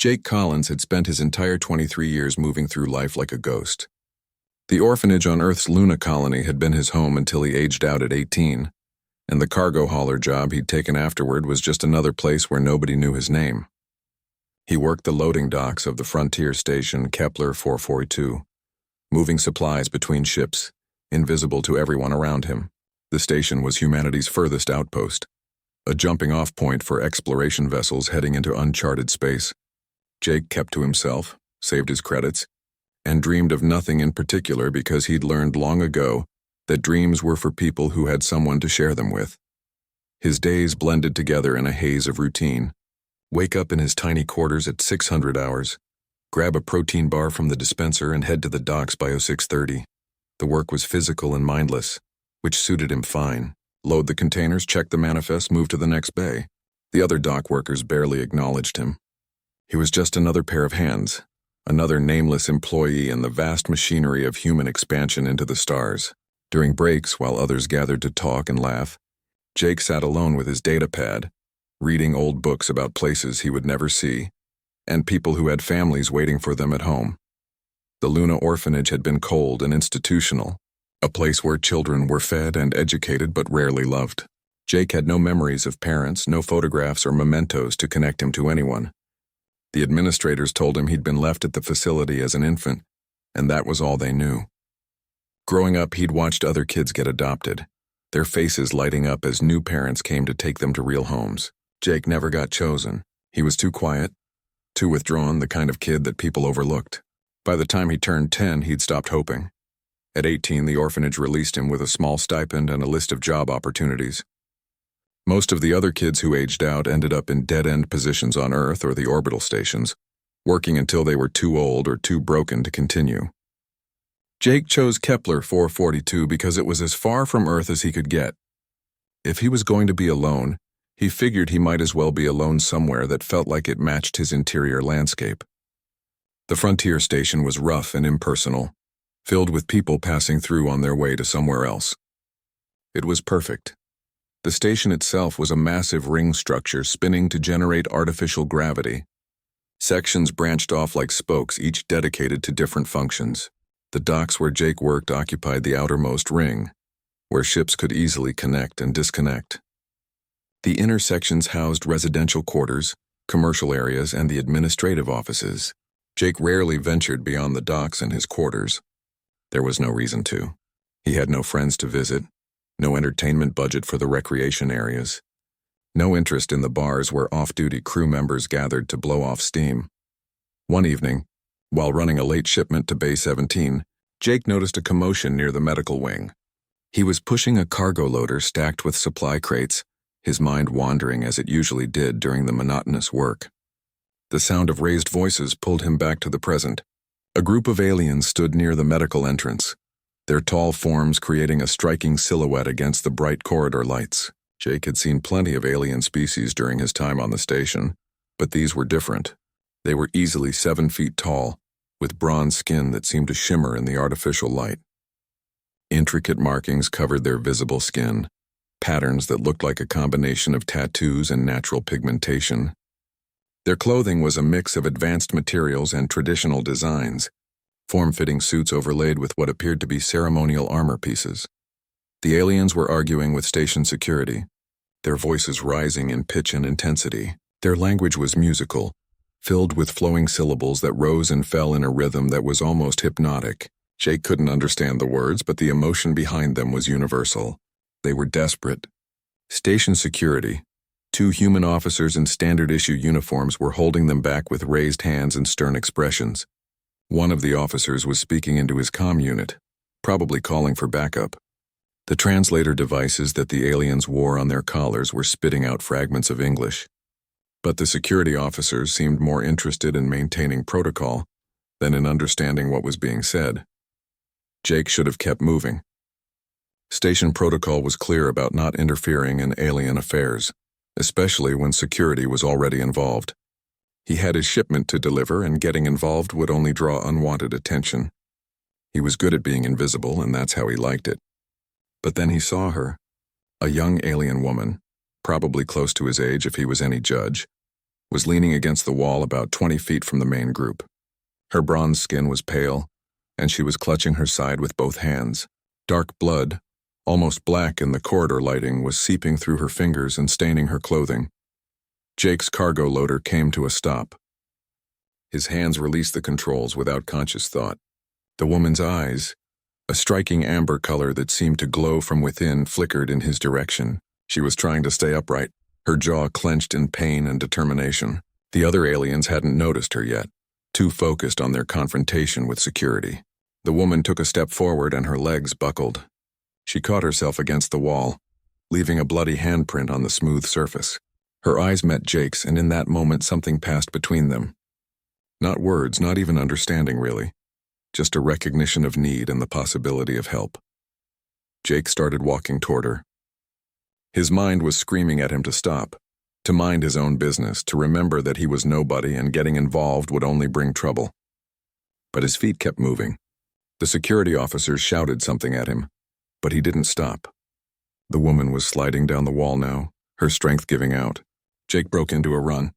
Jake Collins had spent his entire 23 years moving through life like a ghost. The orphanage on Earth's Luna colony had been his home until he aged out at 18, and the cargo hauler job he'd taken afterward was just another place where nobody knew his name. He worked the loading docks of the frontier station Kepler 442, moving supplies between ships, invisible to everyone around him. The station was humanity's furthest outpost, a jumping-off point for exploration vessels heading into uncharted space. Jake kept to himself, saved his credits, and dreamed of nothing in particular because he'd learned long ago that dreams were for people who had someone to share them with. His days blended together in a haze of routine. Wake up in his tiny quarters at 600 hours, grab a protein bar from the dispenser and head to the docks by 0630. The work was physical and mindless, which suited him fine. Load the containers, check the manifest, move to the next bay. The other dock workers barely acknowledged him. He was just another pair of hands, another nameless employee in the vast machinery of human expansion into the stars. During breaks, while others gathered to talk and laugh, Jake sat alone with his data pad, reading old books about places he would never see, and people who had families waiting for them at home. The Luna orphanage had been cold and institutional, a place where children were fed and educated but rarely loved. Jake had no memories of parents, no photographs or mementos to connect him to anyone. The administrators told him he'd been left at the facility as an infant, and that was all they knew. Growing up, he'd watched other kids get adopted, their faces lighting up as new parents came to take them to real homes. Jake never got chosen. He was too quiet, too withdrawn, the kind of kid that people overlooked. By the time he turned 10, he'd stopped hoping. At 18, the orphanage released him with a small stipend and a list of job opportunities. Most of the other kids who aged out ended up in dead-end positions on Earth or the orbital stations, working until they were too old or too broken to continue. Jake chose Kepler 442 because it was as far from Earth as he could get. If he was going to be alone, he figured he might as well be alone somewhere that felt like it matched his interior landscape. The frontier station was rough and impersonal, filled with people passing through on their way to somewhere else. It was perfect. The station itself was a massive ring structure spinning to generate artificial gravity. Sections branched off like spokes, each dedicated to different functions. The docks where Jake worked occupied the outermost ring, where ships could easily connect and disconnect. The inner sections housed residential quarters, commercial areas, and the administrative offices. Jake rarely ventured beyond the docks and his quarters. There was no reason to. He had no friends to visit, no entertainment budget for the recreation areas, no interest in the bars where off-duty crew members gathered to blow off steam. One evening, while running a late shipment to Bay 17, Jake noticed a commotion near the medical wing. He was pushing a cargo loader stacked with supply crates, his mind wandering as it usually did during the monotonous work. The sound of raised voices pulled him back to the present. A group of aliens stood near the medical entrance, their tall forms creating a striking silhouette against the bright corridor lights. Jake had seen plenty of alien species during his time on the station, but these were different. They were easily 7 feet tall, with bronze skin that seemed to shimmer in the artificial light. Intricate markings covered their visible skin, patterns that looked like a combination of tattoos and natural pigmentation. Their clothing was a mix of advanced materials and traditional designs, form-fitting suits overlaid with what appeared to be ceremonial armor pieces. The aliens were arguing with station security, their voices rising in pitch and intensity. Their language was musical, filled with flowing syllables that rose and fell in a rhythm that was almost hypnotic. Jake couldn't understand the words, but the emotion behind them was universal. They were desperate. Station security, 2 human officers in standard-issue uniforms, were holding them back with raised hands and stern expressions. One of the officers was speaking into his comm unit, probably calling for backup. The translator devices that the aliens wore on their collars were spitting out fragments of English. But the security officers seemed more interested in maintaining protocol than in understanding what was being said. Jake should have kept moving. Station protocol was clear about not interfering in alien affairs, especially when security was already involved. He had his shipment to deliver, and getting involved would only draw unwanted attention. He was good at being invisible, and that's how he liked it. But then he saw her, a young alien woman, probably close to his age if he was any judge, was leaning against the wall about 20 feet from the main group. Her bronze skin was pale, and she was clutching her side with both hands. Dark blood, almost black in the corridor lighting, was seeping through her fingers and staining her clothing. Jake's cargo loader came to a stop. His hands released the controls without conscious thought. The woman's eyes, a striking amber color that seemed to glow from within, flickered in his direction. She was trying to stay upright, her jaw clenched in pain and determination. The other aliens hadn't noticed her yet, too focused on their confrontation with security. The woman took a step forward and her legs buckled. She caught herself against the wall, leaving a bloody handprint on the smooth surface. Her eyes met Jake's, and in that moment something passed between them. Not words, not even understanding really. Just a recognition of need and the possibility of help. Jake started walking toward her. His mind was screaming at him to stop, to mind his own business, to remember that he was nobody and getting involved would only bring trouble. But his feet kept moving. The security officers shouted something at him, but he didn't stop. The woman was sliding down the wall now, her strength giving out. Jake broke into a run.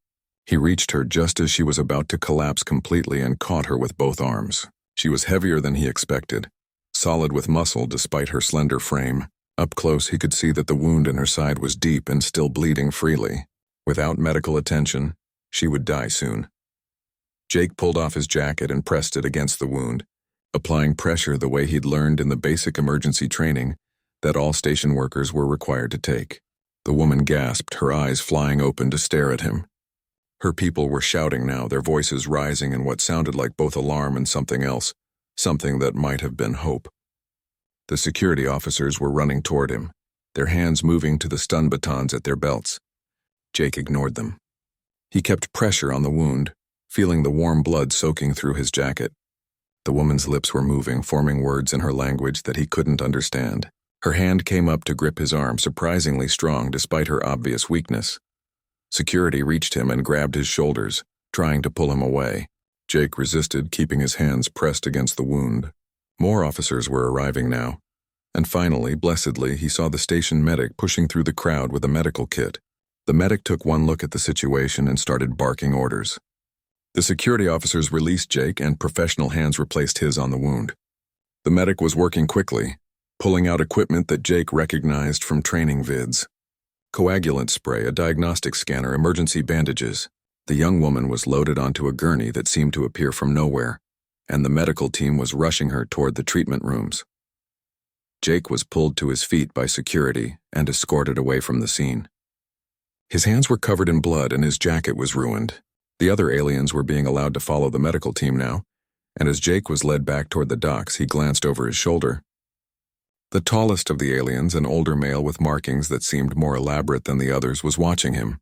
He reached her just as she was about to collapse completely and caught her with both arms. She was heavier than he expected, solid with muscle despite her slender frame. Up close, he could see that the wound in her side was deep and still bleeding freely. Without medical attention, she would die soon. Jake pulled off his jacket and pressed it against the wound, applying pressure the way he'd learned in the basic emergency training that all station workers were required to take. The woman gasped, her eyes flying open to stare at him. Her people were shouting now, their voices rising in what sounded like both alarm and something else, something that might have been hope. The security officers were running toward him, their hands moving to the stun batons at their belts. Jake ignored them. He kept pressure on the wound, feeling the warm blood soaking through his jacket. The woman's lips were moving, forming words in her language that he couldn't understand. Her hand came up to grip his arm, surprisingly strong despite her obvious weakness. Security reached him and grabbed his shoulders, trying to pull him away. Jake resisted, keeping his hands pressed against the wound. More officers were arriving now, and finally, blessedly, he saw the station medic pushing through the crowd with a medical kit. The medic took one look at the situation and started barking orders. The security officers released Jake, and professional hands replaced his on the wound. The medic was working quickly, pulling out equipment that Jake recognized from training vids. Coagulant spray, a diagnostic scanner, emergency bandages. The young woman was loaded onto a gurney that seemed to appear from nowhere, and the medical team was rushing her toward the treatment rooms. Jake was pulled to his feet by security and escorted away from the scene. His hands were covered in blood and his jacket was ruined. The other aliens were being allowed to follow the medical team now, and as Jake was led back toward the docks, he glanced over his shoulder. The tallest of the aliens, an older male with markings that seemed more elaborate than the others, was watching him.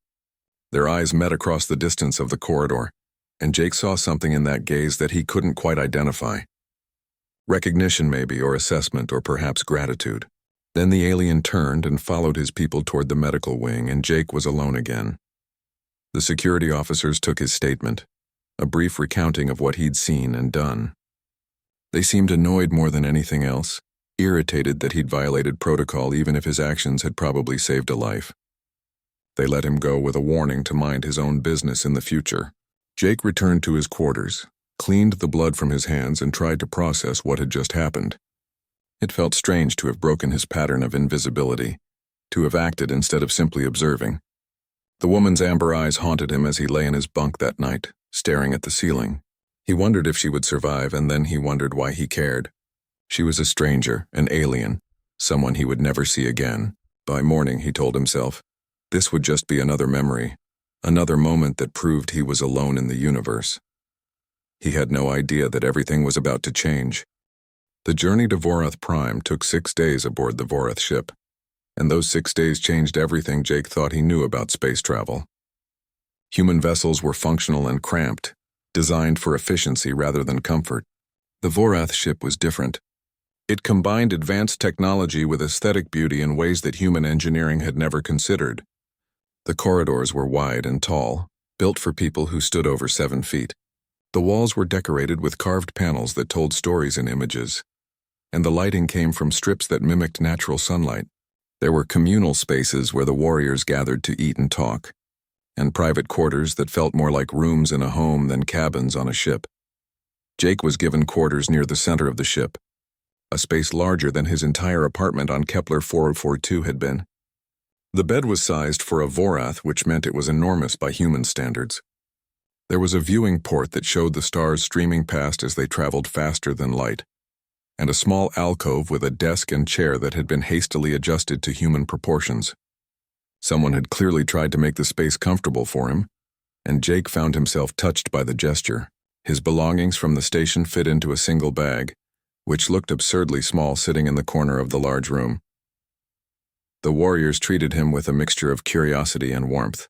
Their eyes met across the distance of the corridor, and Jake saw something in that gaze that he couldn't quite identify. Recognition maybe, or assessment, or perhaps gratitude. Then the alien turned and followed his people toward the medical wing, and Jake was alone again. The security officers took his statement, a brief recounting of what he'd seen and done. They seemed annoyed more than anything else, irritated that he'd violated protocol even if his actions had probably saved a life. They let him go with a warning to mind his own business in the future. Jake returned to his quarters, cleaned the blood from his hands, and tried to process what had just happened. It felt strange to have broken his pattern of invisibility, to have acted instead of simply observing. The woman's amber eyes haunted him as he lay in his bunk that night, staring at the ceiling. He wondered if she would survive, and then he wondered why he cared. She was a stranger, an alien, someone he would never see again. By morning, he told himself, this would just be another memory, another moment that proved he was alone in the universe. He had no idea that everything was about to change. The journey to Vorath Prime took 6 days aboard the Vorath ship, and those 6 days changed everything Jake thought he knew about space travel. Human vessels were functional and cramped, designed for efficiency rather than comfort. The Vorath ship was different. It combined advanced technology with aesthetic beauty in ways that human engineering had never considered. The corridors were wide and tall, built for people who stood over 7 feet. The walls were decorated with carved panels that told stories in images, and the lighting came from strips that mimicked natural sunlight. There were communal spaces where the warriors gathered to eat and talk. and private quarters that felt more like rooms in a home than cabins on a ship. Jake was given quarters near the center of the ship, a space larger than his entire apartment on Kepler 4042 had been. The bed was sized for a Vorath, which meant it was enormous by human standards. There was a viewing port that showed the stars streaming past as they traveled faster than light, and a small alcove with a desk and chair that had been hastily adjusted to human proportions. Someone had clearly tried to make the space comfortable for him, and Jake found himself touched by the gesture. His belongings from the station fit into a single bag, which looked absurdly small sitting in the corner of the large room. The warriors treated him with a mixture of curiosity and warmth.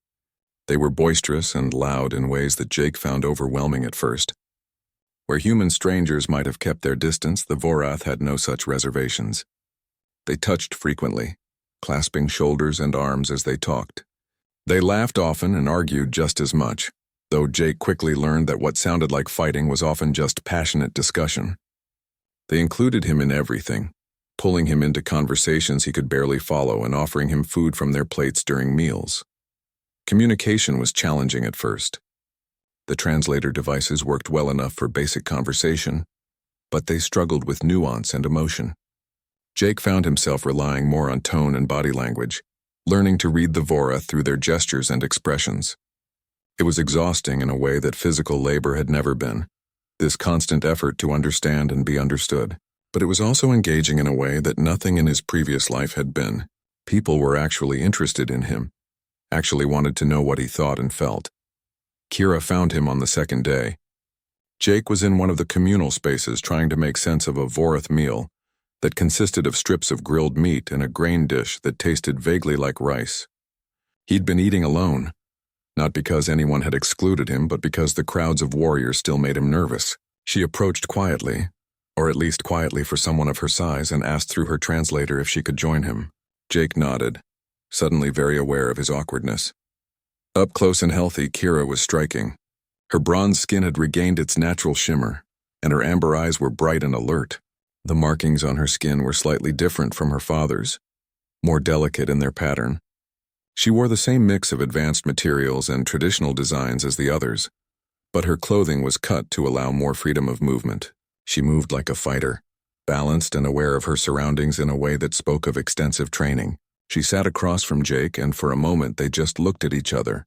They were boisterous and loud in ways that Jake found overwhelming at first. Where human strangers might have kept their distance, the Vorath had no such reservations. They touched frequently, clasping shoulders and arms as they talked. They laughed often and argued just as much, though Jake quickly learned that what sounded like fighting was often just passionate discussion. They included him in everything, pulling him into conversations he could barely follow and offering him food from their plates during meals. Communication was challenging at first. The translator devices worked well enough for basic conversation, but they struggled with nuance and emotion. Jake found himself relying more on tone and body language, learning to read the Vorath through their gestures and expressions. It was exhausting in a way that physical labor had never been, this constant effort to understand and be understood. But it was also engaging in a way that nothing in his previous life had been. People were actually interested in him, actually wanted to know what he thought and felt. Kira found him on the second day. Jake was in one of the communal spaces trying to make sense of a Vorath meal that consisted of strips of grilled meat and a grain dish that tasted vaguely like rice. He'd been eating alone, not because anyone had excluded him, but because the crowds of warriors still made him nervous. She approached quietly, or at least quietly for someone of her size, and asked through her translator if she could join him. Jake nodded, suddenly very aware of his awkwardness. Up close and healthy, Kira was striking. Her bronze skin had regained its natural shimmer, and her amber eyes were bright and alert. The markings on her skin were slightly different from her father's, more delicate in their pattern. She wore the same mix of advanced materials and traditional designs as the others, but her clothing was cut to allow more freedom of movement. She moved like a fighter, balanced and aware of her surroundings in a way that spoke of extensive training. She sat across from Jake, and for a moment they just looked at each other.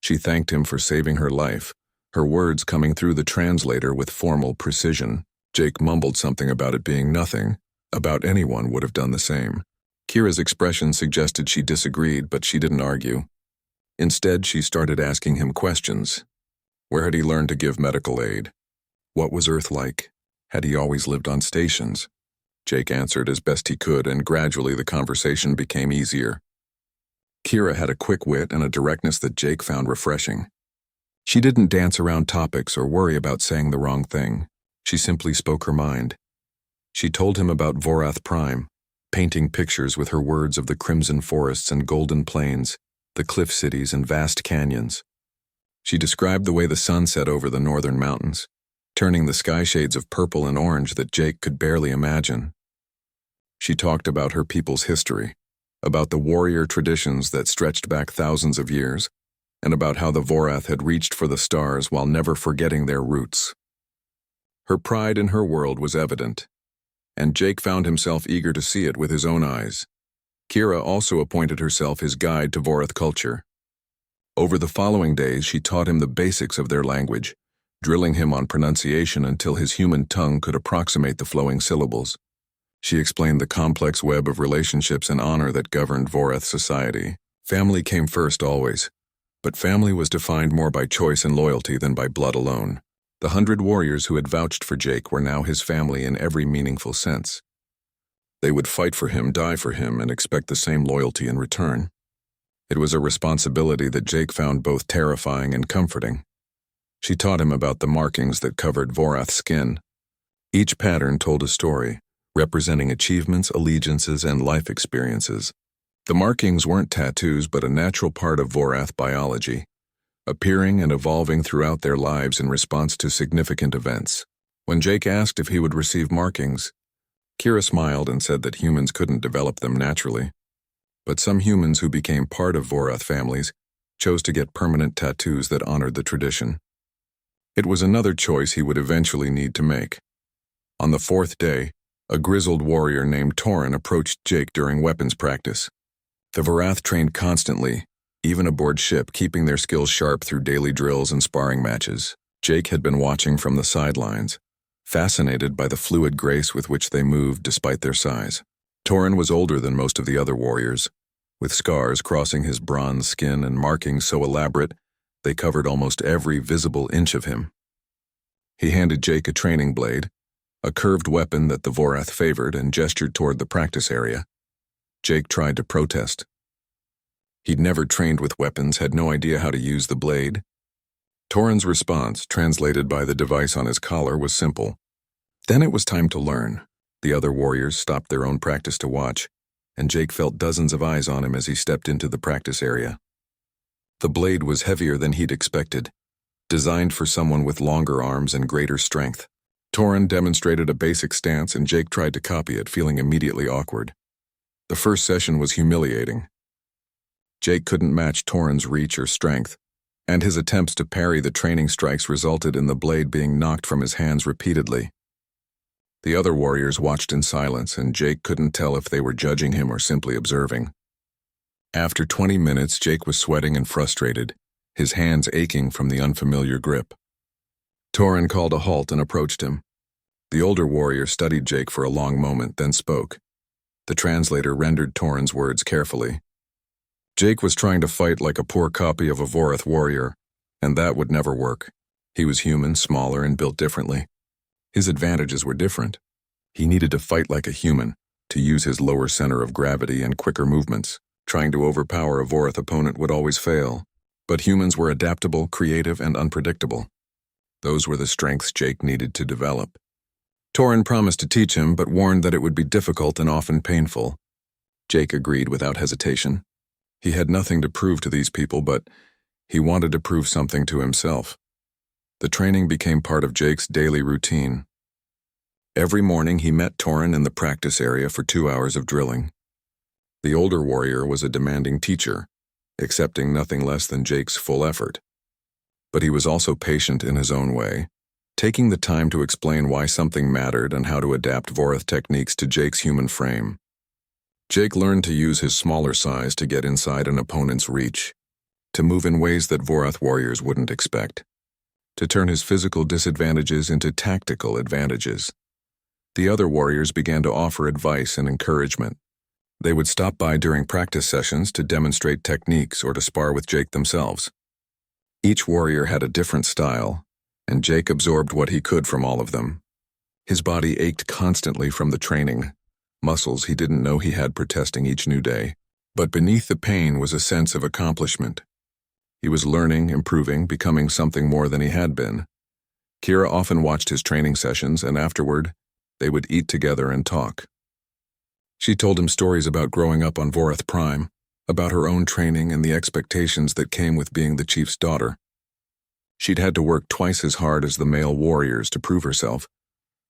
She thanked him for saving her life, her words coming through the translator with formal precision. Jake mumbled something about it being nothing, about anyone would have done the same. Kira's expression suggested she disagreed, but she didn't argue. Instead, she started asking him questions. Where had he learned to give medical aid? What was Earth like? Had he always lived on stations? Jake answered as best he could, and gradually the conversation became easier. Kira had a quick wit and a directness that Jake found refreshing. She didn't dance around topics or worry about saying the wrong thing. She simply spoke her mind. She told him about Vorath Prime, painting pictures with her words of the crimson forests and golden plains, the cliff cities and vast canyons. She described the way the sun set over the northern mountains, turning the sky shades of purple and orange that Jake could barely imagine. She talked about her people's history, about the warrior traditions that stretched back thousands of years, and about how the Vorath had reached for the stars while never forgetting their roots. Her pride in her world was evident, and Jake found himself eager to see it with his own eyes. Kira also appointed herself his guide to Vorath culture. Over the following days, she taught him the basics of their language, drilling him on pronunciation until his human tongue could approximate the flowing syllables. She explained the complex web of relationships and honor that governed Vorath society. Family came first always, but family was defined more by choice and loyalty than by blood alone. The 100 warriors who had vouched for Jake were now his family in every meaningful sense. They would fight for him, die for him, and expect the same loyalty in return. It was a responsibility that Jake found both terrifying and comforting. She taught him about the markings that covered Vorath's skin. Each pattern told a story, representing achievements, allegiances, and life experiences. The markings weren't tattoos, but a natural part of Vorath biology, appearing and evolving throughout their lives in response to significant events. When Jake asked if he would receive markings, Kira smiled and said that humans couldn't develop them naturally. But some humans who became part of Vorath families chose to get permanent tattoos that honored the tradition. It was another choice he would eventually need to make. On the fourth day, a grizzled warrior named Torin approached Jake during weapons practice. The Varath trained constantly, even aboard ship, keeping their skills sharp through daily drills and sparring matches. Jake had been watching from the sidelines, fascinated by the fluid grace with which they moved despite their size. Torin was older than most of the other warriors, with scars crossing his bronze skin and markings so elaborate they covered almost every visible inch of him. He handed Jake a training blade, a curved weapon that the Vorath favored, and gestured toward the practice area. Jake tried to protest. He'd never trained with weapons, had no idea how to use the blade. Torin's response, translated by the device on his collar, was simple. Then it was time to learn. The other warriors stopped their own practice to watch, and Jake felt dozens of eyes on him as he stepped into the practice area. The blade was heavier than he'd expected, designed for someone with longer arms and greater strength. Torin demonstrated a basic stance, and Jake tried to copy it, feeling immediately awkward. The first session was humiliating. Jake couldn't match Torin's reach or strength, and his attempts to parry the training strikes resulted in the blade being knocked from his hands repeatedly. The other warriors watched in silence, and Jake couldn't tell if they were judging him or simply observing. After 20 minutes, Jake was sweating and frustrated, his hands aching from the unfamiliar grip. Torin called a halt and approached him. The older warrior studied Jake for a long moment, then spoke. The translator rendered Torin's words carefully. Jake was trying to fight like a poor copy of a Vorath warrior, and that would never work. He was human, smaller, and built differently. His advantages were different. He needed to fight like a human, to use his lower center of gravity and quicker movements. Trying to overpower a Vorath opponent would always fail. But humans were adaptable, creative, and unpredictable. Those were the strengths Jake needed to develop. Torin promised to teach him, but warned that it would be difficult and often painful. Jake agreed without hesitation. He had nothing to prove to these people, but he wanted to prove something to himself. The training became part of Jake's daily routine. Every morning he met Torin in the practice area for 2 hours of drilling. The older warrior was a demanding teacher, accepting nothing less than Jake's full effort. But he was also patient in his own way, taking the time to explain why something mattered and how to adapt Vorath techniques to Jake's human frame. Jake learned to use his smaller size to get inside an opponent's reach, to move in ways that Vorath warriors wouldn't expect, to turn his physical disadvantages into tactical advantages. The other warriors began to offer advice and encouragement. They would stop by during practice sessions to demonstrate techniques or to spar with Jake themselves. Each warrior had a different style, and Jake absorbed what he could from all of them. His body ached constantly from the training, muscles he didn't know he had protesting each new day. But beneath the pain was a sense of accomplishment. He was learning, improving, becoming something more than he had been. Kira often watched his training sessions, and afterward, they would eat together and talk. She told him stories about growing up on Vorath Prime, about her own training and the expectations that came with being the chief's daughter. She'd had to work twice as hard as the male warriors to prove herself,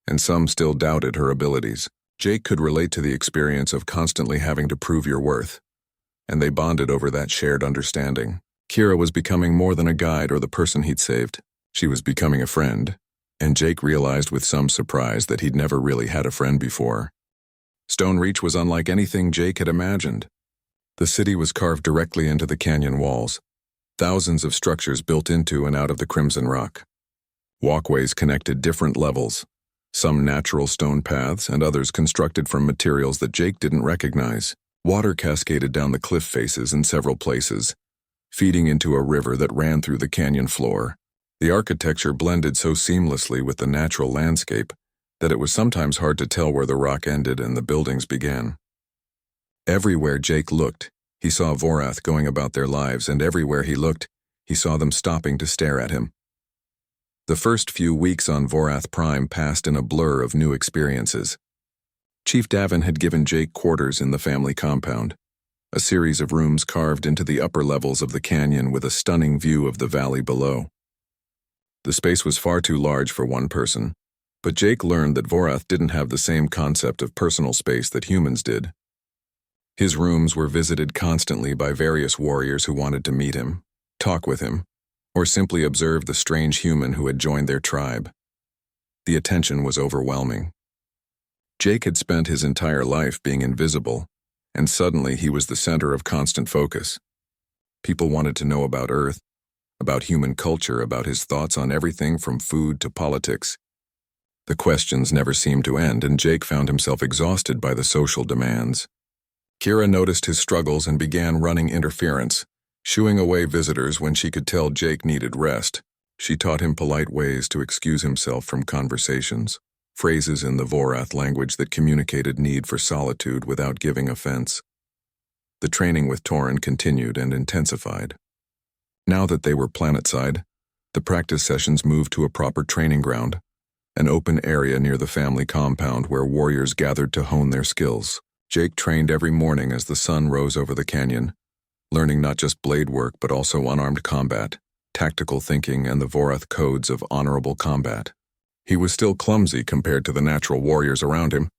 and some still doubted her abilities. Jake could relate to the experience of constantly having to prove your worth, and they bonded over that shared understanding. Kira was becoming more than a guide or the person he'd saved. She was becoming a friend, and Jake realized with some surprise that he'd never really had a friend before. Stone Reach was unlike anything Jake had imagined. The city was carved directly into the canyon walls, thousands of structures built into and out of the crimson rock. Walkways connected different levels, some natural stone paths and others constructed from materials that Jake didn't recognize. Water cascaded down the cliff faces in several places, feeding into a river that ran through the canyon floor. The architecture blended so seamlessly with the natural landscape that it was sometimes hard to tell where the rock ended and the buildings began. Everywhere Jake looked, he saw Vorath going about their lives, and everywhere he looked, he saw them stopping to stare at him. The first few weeks on Vorath Prime passed in a blur of new experiences. Chief Davin had given Jake quarters in the family compound, a series of rooms carved into the upper levels of the canyon with a stunning view of the valley below. The space was far too large for one person, but Jake learned that Vorath didn't have the same concept of personal space that humans did. His rooms were visited constantly by various warriors who wanted to meet him, talk with him, or simply observe the strange human who had joined their tribe. The attention was overwhelming. Jake had spent his entire life being invisible, and suddenly he was the center of constant focus. People wanted to know about Earth, about human culture, about his thoughts on everything from food to politics. The questions never seemed to end, and Jake found himself exhausted by the social demands. Kira noticed his struggles and began running interference, shooing away visitors when she could tell Jake needed rest. She taught him polite ways to excuse himself from conversations, phrases in the Vorath language that communicated need for solitude without giving offense. The training with Torin continued and intensified. Now that they were planetside, the practice sessions moved to a proper training ground, an open area near the family compound where warriors gathered to hone their skills. Jake trained every morning as the sun rose over the canyon, learning not just blade work but also unarmed combat, tactical thinking, and the Vorath codes of honorable combat. He was still clumsy compared to the natural warriors around him,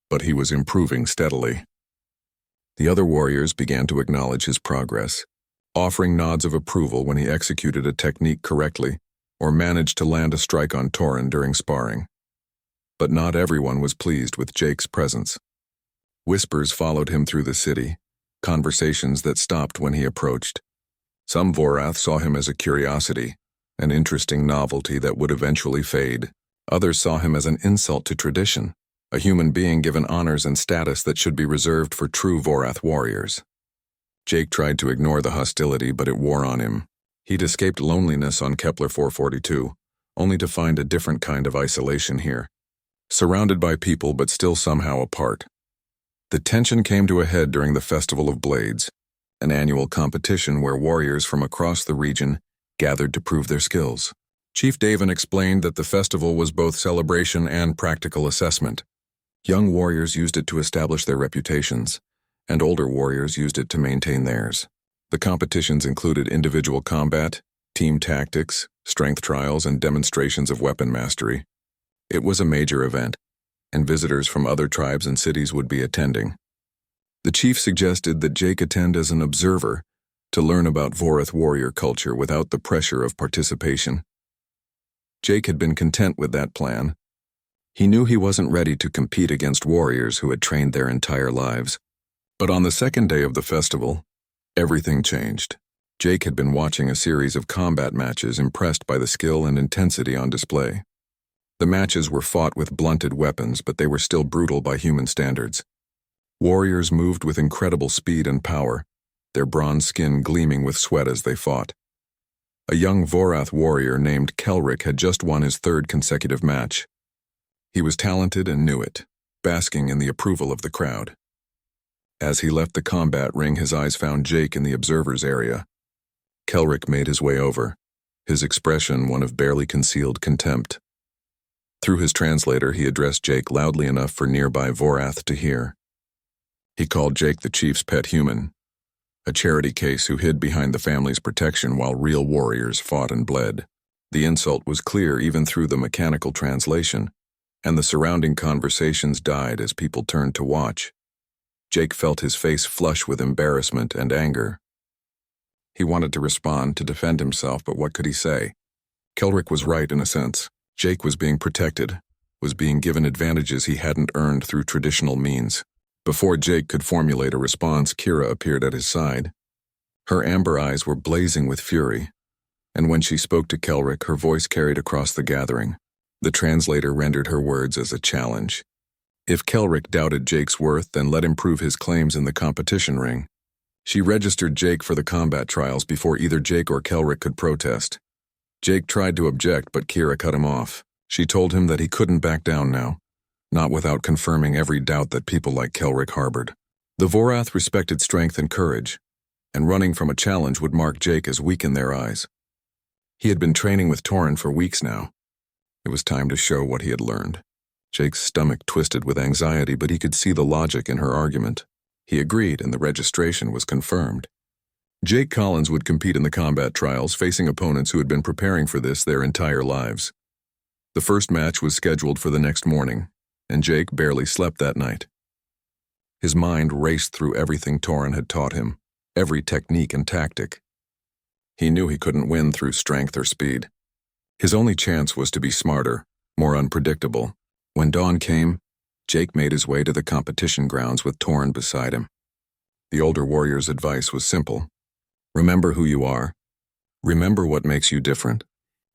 but he was improving steadily. The other warriors began to acknowledge his progress, offering nods of approval when he executed a technique correctly or managed to land a strike on Torin during sparring. But not everyone was pleased with Jake's presence. Whispers followed him through the city, conversations that stopped when he approached. Some Vorath saw him as a curiosity, an interesting novelty that would eventually fade. Others saw him as an insult to tradition, a human being given honors and status that should be reserved for true Vorath warriors. Jake tried to ignore the hostility, but it wore on him. He'd escaped loneliness on Kepler 442, only to find a different kind of isolation here. Surrounded by people but still somehow apart. The tension came to a head during the Festival of Blades, an annual competition where warriors from across the region gathered to prove their skills. Chief Davin explained that the festival was both celebration and practical assessment. Young warriors used it to establish their reputations, and older warriors used it to maintain theirs. The competitions included individual combat, team tactics, strength trials, and demonstrations of weapon mastery. It was a major event, and visitors from other tribes and cities would be attending. The chief suggested that Jake attend as an observer to learn about Vorath warrior culture without the pressure of participation. Jake had been content with that plan. He knew he wasn't ready to compete against warriors who had trained their entire lives. But on the second day of the festival, everything changed. Jake had been watching a series of combat matches, impressed by the skill and intensity on display. The matches were fought with blunted weapons, but they were still brutal by human standards. Warriors moved with incredible speed and power, their bronze skin gleaming with sweat as they fought. A young Vorath warrior named Kelric had just won his third consecutive match. He was talented and knew it, basking in the approval of the crowd. As he left the combat ring, his eyes found Jake in the observers area. Kelric made his way over, his expression one of barely concealed contempt. Through his translator, he addressed Jake loudly enough for nearby Vorath to hear. He called Jake the chief's pet human, a charity case who hid behind the family's protection while real warriors fought and bled. The insult was clear even through the mechanical translation, and the surrounding conversations died as people turned to watch. Jake felt his face flush with embarrassment and anger. He wanted to respond, to defend himself, but what could he say? Kelric was right in a sense. Jake was being protected, was being given advantages he hadn't earned through traditional means. Before Jake could formulate a response, Kira appeared at his side. Her amber eyes were blazing with fury, and when she spoke to Kelric, her voice carried across the gathering. The translator rendered her words as a challenge. If Kelric doubted Jake's worth, then let him prove his claims in the competition ring. She registered Jake for the combat trials before either Jake or Kelric could protest. Jake tried to object, but Kira cut him off. She told him that he couldn't back down now, not without confirming every doubt that people like Kelric harbored. The Vorath respected strength and courage, and running from a challenge would mark Jake as weak in their eyes. He had been training with Torin for weeks now. It was time to show what he had learned. Jake's stomach twisted with anxiety, but he could see the logic in her argument. He agreed, and the registration was confirmed. Jake Collins would compete in the combat trials, facing opponents who had been preparing for this their entire lives. The first match was scheduled for the next morning, and Jake barely slept that night. His mind raced through everything Torin had taught him, every technique and tactic. He knew he couldn't win through strength or speed. His only chance was to be smarter, more unpredictable. When dawn came, Jake made his way to the competition grounds with Torrin beside him. The older warrior's advice was simple. Remember who you are. Remember what makes you different.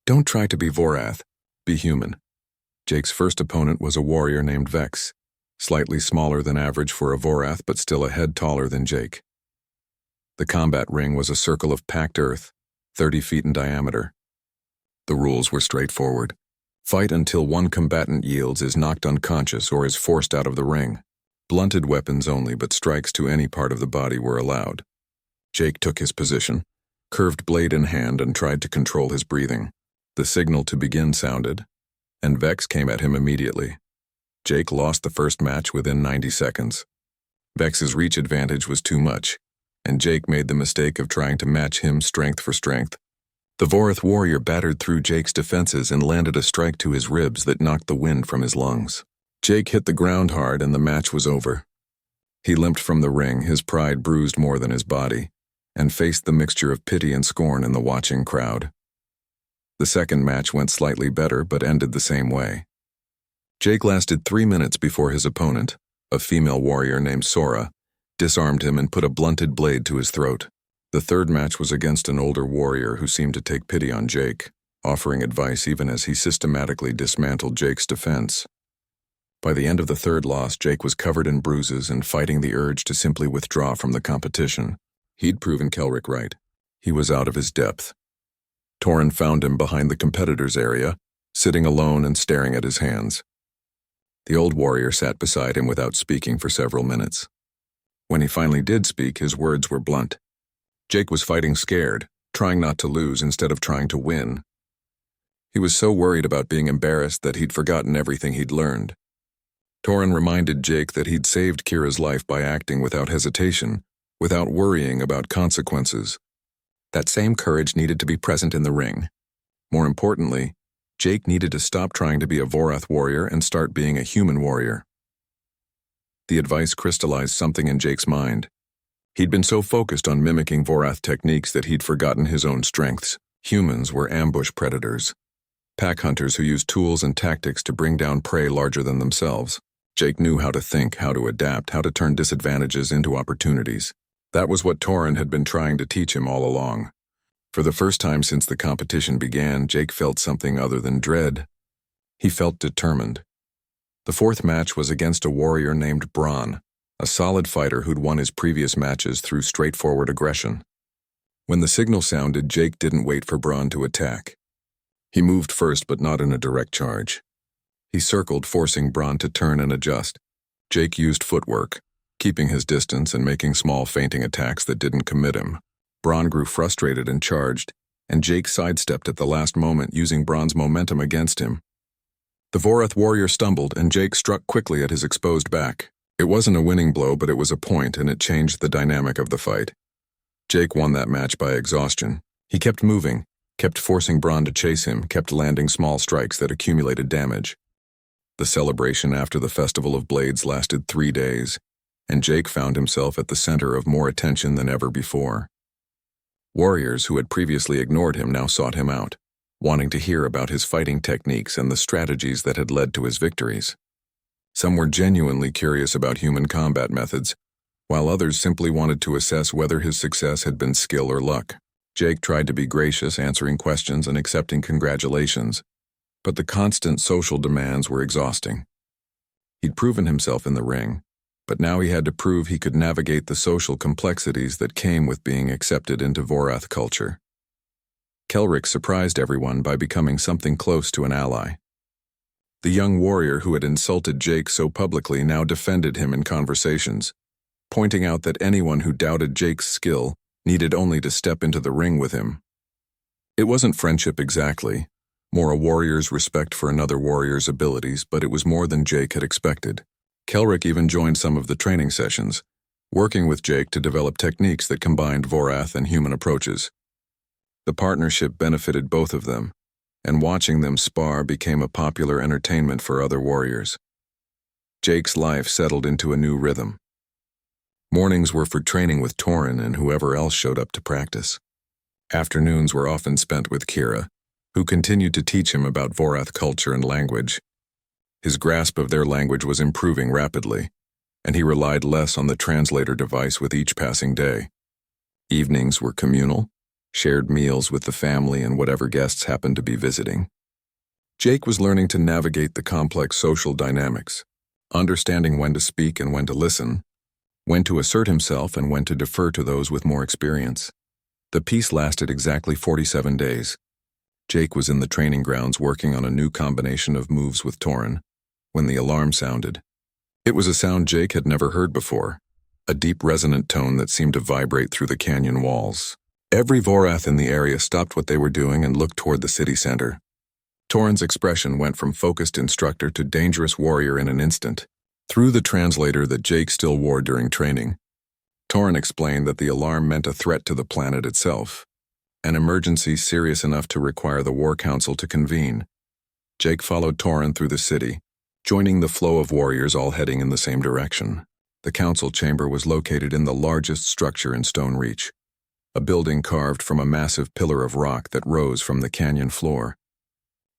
Don't try to be Vorath. Be human. Jake's first opponent was a warrior named Vex, slightly smaller than average for a Vorath but still a head taller than Jake. The combat ring was a circle of packed earth, 30 feet in diameter. The rules were straightforward. Fight until one combatant yields, is knocked unconscious, or is forced out of the ring. Blunted weapons only, but strikes to any part of the body were allowed. Jake took his position, curved blade in hand, and tried to control his breathing. The signal to begin sounded, and Vex came at him immediately. Jake lost the first match within 90 seconds. Vex's reach advantage was too much, and Jake made the mistake of trying to match him strength for strength. The Vorath warrior battered through Jake's defenses and landed a strike to his ribs that knocked the wind from his lungs. Jake hit the ground hard and the match was over. He limped from the ring, his pride bruised more than his body, and faced the mixture of pity and scorn in the watching crowd. The second match went slightly better but ended the same way. Jake lasted 3 minutes before his opponent, a female warrior named Sora, disarmed him and put a blunted blade to his throat. The third match was against an older warrior who seemed to take pity on Jake, offering advice even as he systematically dismantled Jake's defense. By the end of the third loss, Jake was covered in bruises and fighting the urge to simply withdraw from the competition. He'd proven Kelrick right. He was out of his depth. Torrin found him behind the competitors' area, sitting alone and staring at his hands. The old warrior sat beside him without speaking for several minutes. When he finally did speak, his words were blunt. Jake was fighting scared, trying not to lose instead of trying to win. He was so worried about being embarrassed that he'd forgotten everything he'd learned. Torrin reminded Jake that he'd saved Kira's life by acting without hesitation, without worrying about consequences. That same courage needed to be present in the ring. More importantly, Jake needed to stop trying to be a Vorath warrior and start being a human warrior. The advice crystallized something in Jake's mind. He'd been so focused on mimicking Vorath techniques that he'd forgotten his own strengths. Humans were ambush predators, pack hunters who used tools and tactics to bring down prey larger than themselves. Jake knew how to think, how to adapt, how to turn disadvantages into opportunities. That was what Torrin had been trying to teach him all along. For the first time since the competition began, Jake felt something other than dread. He felt determined. The fourth match was against a warrior named Bronn, a solid fighter who'd won his previous matches through straightforward aggression. When the signal sounded, Jake didn't wait for Bronn to attack. He moved first, but not in a direct charge. He circled, forcing Bronn to turn and adjust. Jake used footwork, keeping his distance and making small feinting attacks that didn't commit him. Bronn grew frustrated and charged, and Jake sidestepped at the last moment, using Bronn's momentum against him. The Vorath warrior stumbled, and Jake struck quickly at his exposed back. It wasn't a winning blow, but it was a point, and it changed the dynamic of the fight. Jake won that match by exhaustion. He kept moving, kept forcing Bronn to chase him, kept landing small strikes that accumulated damage. The celebration after the Festival of Blades lasted 3 days, and Jake found himself at the center of more attention than ever before. Warriors who had previously ignored him now sought him out, wanting to hear about his fighting techniques and the strategies that had led to his victories. Some were genuinely curious about human combat methods, while others simply wanted to assess whether his success had been skill or luck. Jake tried to be gracious, answering questions and accepting congratulations, but the constant social demands were exhausting. He'd proven himself in the ring, but now he had to prove he could navigate the social complexities that came with being accepted into Vorath culture. Kelrick surprised everyone by becoming something close to an ally. The young warrior who had insulted Jake so publicly now defended him in conversations, pointing out that anyone who doubted Jake's skill needed only to step into the ring with him. It wasn't friendship exactly, more a warrior's respect for another warrior's abilities, but it was more than Jake had expected. Kelrick even joined some of the training sessions, working with Jake to develop techniques that combined Vorath and human approaches. The partnership benefited both of them, and watching them spar became a popular entertainment for other warriors. Jake's life settled into a new rhythm. Mornings were for training with Torrin and whoever else showed up to practice. Afternoons were often spent with Kira, who continued to teach him about Vorath culture and language. His grasp of their language was improving rapidly, and he relied less on the translator device with each passing day. Evenings were communal, shared meals with the family and whatever guests happened to be visiting. Jake was learning to navigate the complex social dynamics, understanding when to speak and when to listen, when to assert himself and when to defer to those with more experience. The piece lasted exactly 47 days. Jake was in the training grounds working on a new combination of moves with Torin when the alarm sounded. It was a sound Jake had never heard before, a deep resonant tone that seemed to vibrate through the canyon walls. Every Vorath in the area stopped what they were doing and looked toward the city center. Torin's expression went from focused instructor to dangerous warrior in an instant. Through the translator that Jake still wore during training, Torin explained that the alarm meant a threat to the planet itself, an emergency serious enough to require the War Council to convene. Jake followed Torin through the city, joining the flow of warriors all heading in the same direction. The council chamber was located in the largest structure in Stone Reach, a building carved from a massive pillar of rock that rose from the canyon floor.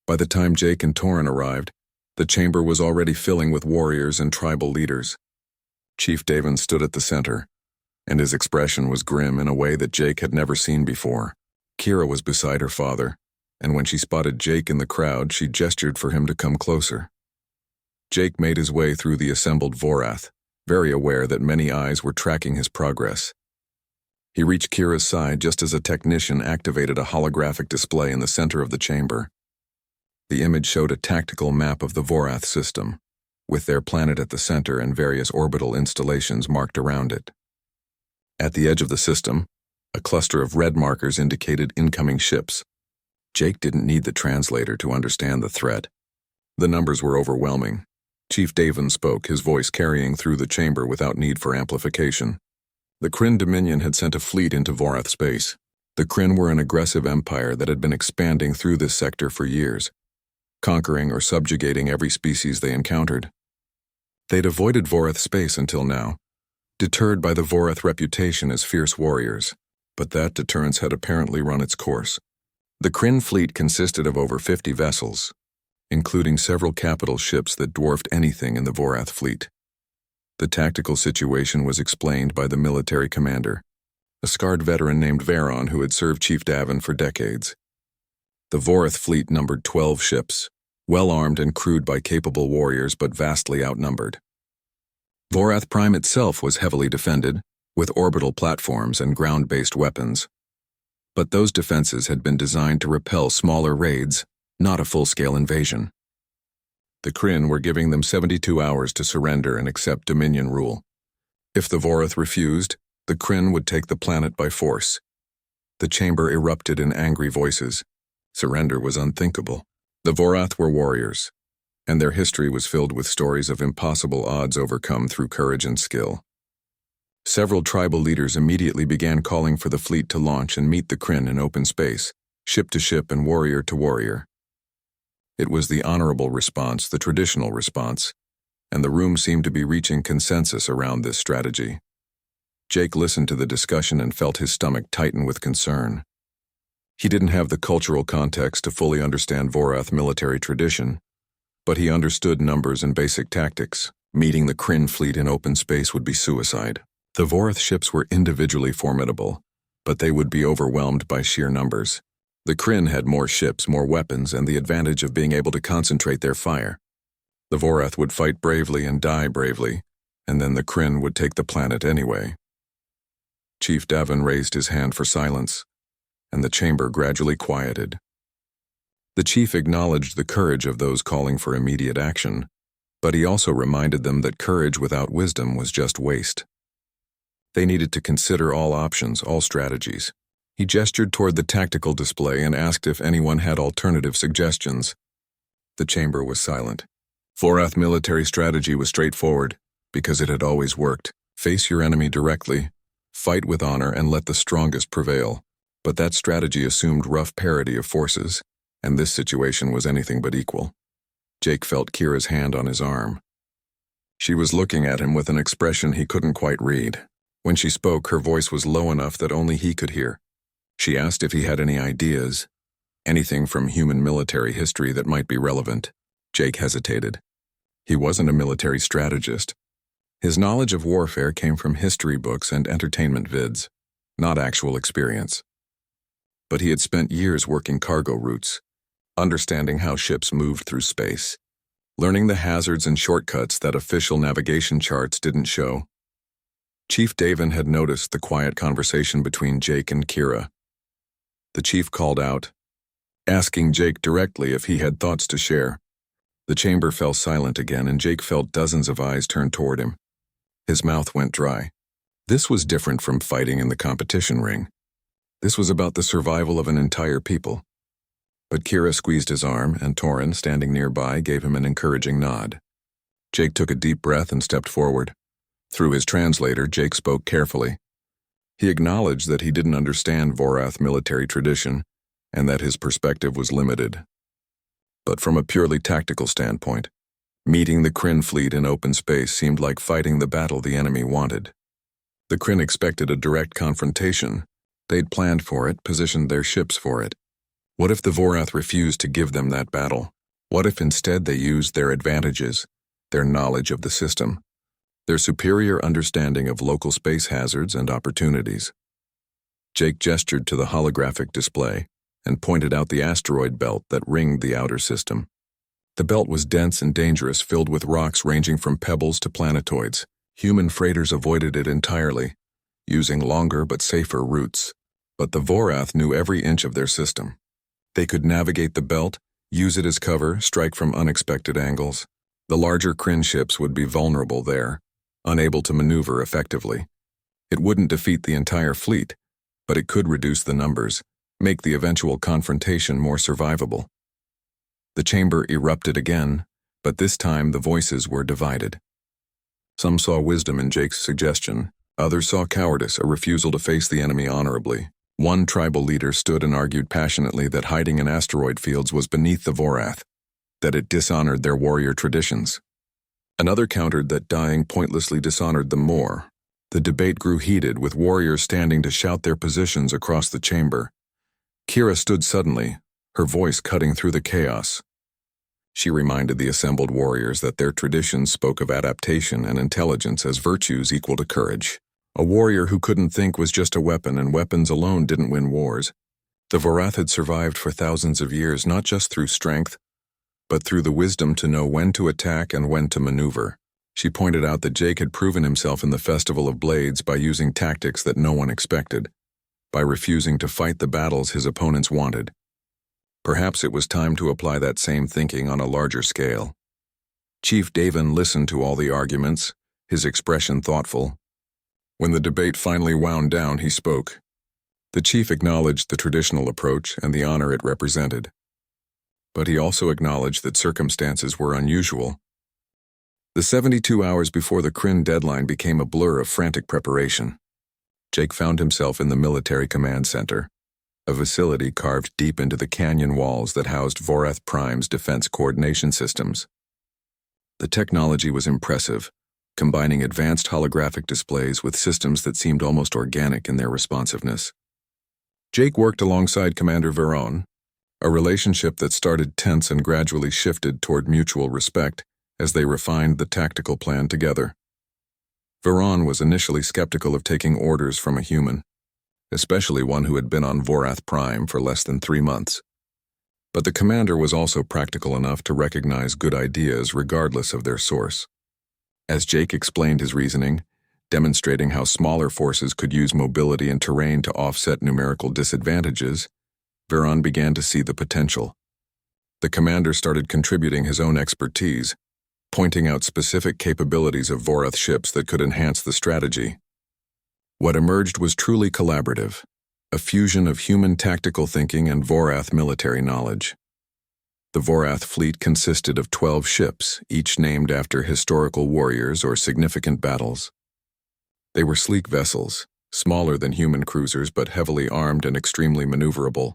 By the time Jake and Torin arrived, the chamber was already filling with warriors and tribal leaders. Chief Davin stood at the center, and his expression was grim in a way that Jake had never seen before. Kira was beside her father, and when she spotted Jake in the crowd, she gestured for him to come closer. Jake made his way through the assembled Vorath, very aware that many eyes were tracking his progress. He reached Kira's side just as a technician activated a holographic display in the center of the chamber. The image showed a tactical map of the Vorath system, with their planet at the center and various orbital installations marked around it. At the edge of the system, a cluster of red markers indicated incoming ships. Jake didn't need the translator to understand the threat. The numbers were overwhelming. Chief Davin spoke, his voice carrying through the chamber without need for amplification. The Kryn Dominion had sent a fleet into Vorath space. The Kryn were an aggressive empire that had been expanding through this sector for years, conquering or subjugating every species they encountered. They'd avoided Vorath space until now, deterred by the Vorath reputation as fierce warriors, but that deterrence had apparently run its course. The Kryn fleet consisted of over 50 vessels, including several capital ships that dwarfed anything in the Vorath fleet. The tactical situation was explained by the military commander, a scarred veteran named Veron who had served Chief Davin for decades. The Vorath fleet numbered 12 ships, well-armed and crewed by capable warriors but vastly outnumbered. Vorath Prime itself was heavily defended, with orbital platforms and ground-based weapons. But those defenses had been designed to repel smaller raids, not a full-scale invasion. The Kryn were giving them 72 hours to surrender and accept Dominion rule. If the Vorath refused, the Kryn would take the planet by force. The chamber erupted in angry voices. Surrender was unthinkable. The Vorath were warriors, and their history was filled with stories of impossible odds overcome through courage and skill. Several tribal leaders immediately began calling for the fleet to launch and meet the Kryn in open space, ship to ship and warrior to warrior. It was the honorable response, the traditional response, and the room seemed to be reaching consensus around this strategy. Jake listened to the discussion and felt his stomach tighten with concern. He didn't have the cultural context to fully understand Vorath military tradition, but he understood numbers and basic tactics. Meeting the Kryn fleet in open space would be suicide. The Vorath ships were individually formidable, but they would be overwhelmed by sheer numbers. The Kryn had more ships, more weapons, and the advantage of being able to concentrate their fire. The Vorath would fight bravely and die bravely, and then the Kryn would take the planet anyway. Chief Davin raised his hand for silence, and the chamber gradually quieted. The chief acknowledged the courage of those calling for immediate action, but he also reminded them that courage without wisdom was just waste. They needed to consider all options, all strategies. He gestured toward the tactical display and asked if anyone had alternative suggestions. The chamber was silent. Vorath military strategy was straightforward, because it had always worked. Face your enemy directly, fight with honor, and let the strongest prevail. But that strategy assumed rough parity of forces, and this situation was anything but equal. Jake felt Kira's hand on his arm. She was looking at him with an expression he couldn't quite read. When she spoke, her voice was low enough that only he could hear. She asked if he had any ideas, anything from human military history that might be relevant. Jake hesitated. He wasn't a military strategist. His knowledge of warfare came from history books and entertainment vids, not actual experience. But he had spent years working cargo routes, understanding how ships moved through space, learning the hazards and shortcuts that official navigation charts didn't show. Chief Davin had noticed the quiet conversation between Jake and Kira. The chief called out, asking Jake directly if he had thoughts to share. The chamber fell silent again, and Jake felt dozens of eyes turned toward him. His mouth went dry. This was different from fighting in the competition ring. This was about the survival of an entire people. But Kira squeezed his arm, and Torin, standing nearby, gave him an encouraging nod. Jake took a deep breath and stepped forward. Through his translator, Jake spoke carefully. He acknowledged that he didn't understand Vorath military tradition, and that his perspective was limited. But from a purely tactical standpoint, meeting the Kryn fleet in open space seemed like fighting the battle the enemy wanted. The Kryn expected a direct confrontation. They'd planned for it, positioned their ships for it. What if the Vorath refused to give them that battle? What if instead they used their advantages, their knowledge of the system, their superior understanding of local space hazards and opportunities? Jake gestured to the holographic display and pointed out the asteroid belt that ringed the outer system. The belt was dense and dangerous, filled with rocks ranging from pebbles to planetoids. Human freighters avoided it entirely, using longer but safer routes. But the Vorath knew every inch of their system. They could navigate the belt, use it as cover, strike from unexpected angles. The larger Kryn ships would be vulnerable there, unable to maneuver effectively. It wouldn't defeat the entire fleet, but it could reduce the numbers, make the eventual confrontation more survivable. The chamber erupted again, but this time the voices were divided. Some saw wisdom in Jake's suggestion, others saw cowardice, a refusal to face the enemy honorably. One tribal leader stood and argued passionately that hiding in asteroid fields was beneath the Vorath, that it dishonored their warrior traditions. Another countered that dying pointlessly dishonored them more. The debate grew heated, with warriors standing to shout their positions across the chamber. Kira stood suddenly, her voice cutting through the chaos. She reminded the assembled warriors that their traditions spoke of adaptation and intelligence as virtues equal to courage. A warrior who couldn't think was just a weapon, and weapons alone didn't win wars. The Vorath had survived for thousands of years, not just through strength, but through the wisdom to know when to attack and when to maneuver. She pointed out that Jake had proven himself in the Festival of Blades by using tactics that no one expected, by refusing to fight the battles his opponents wanted. Perhaps it was time to apply that same thinking on a larger scale. Chief Davin listened to all the arguments, his expression thoughtful. When the debate finally wound down, he spoke. The chief acknowledged the traditional approach and the honor it represented. But he also acknowledged that circumstances were unusual. The 72 hours before the Kryn deadline became a blur of frantic preparation. Jake found himself in the military command center, a facility carved deep into the canyon walls that housed Vorath Prime's defense coordination systems. The technology was impressive, combining advanced holographic displays with systems that seemed almost organic in their responsiveness. Jake worked alongside Commander Veron, a relationship that started tense and gradually shifted toward mutual respect as they refined the tactical plan together. Veron was initially skeptical of taking orders from a human, especially one who had been on Vorath Prime for less than 3 months. But the commander was also practical enough to recognize good ideas regardless of their source. As Jake explained his reasoning, demonstrating how smaller forces could use mobility and terrain to offset numerical disadvantages, Veron began to see the potential. The commander started contributing his own expertise, pointing out specific capabilities of Vorath ships that could enhance the strategy. What emerged was truly collaborative, a fusion of human tactical thinking and Vorath military knowledge. The Vorath fleet consisted of 12 ships, each named after historical warriors or significant battles. They were sleek vessels, smaller than human cruisers but heavily armed and extremely maneuverable.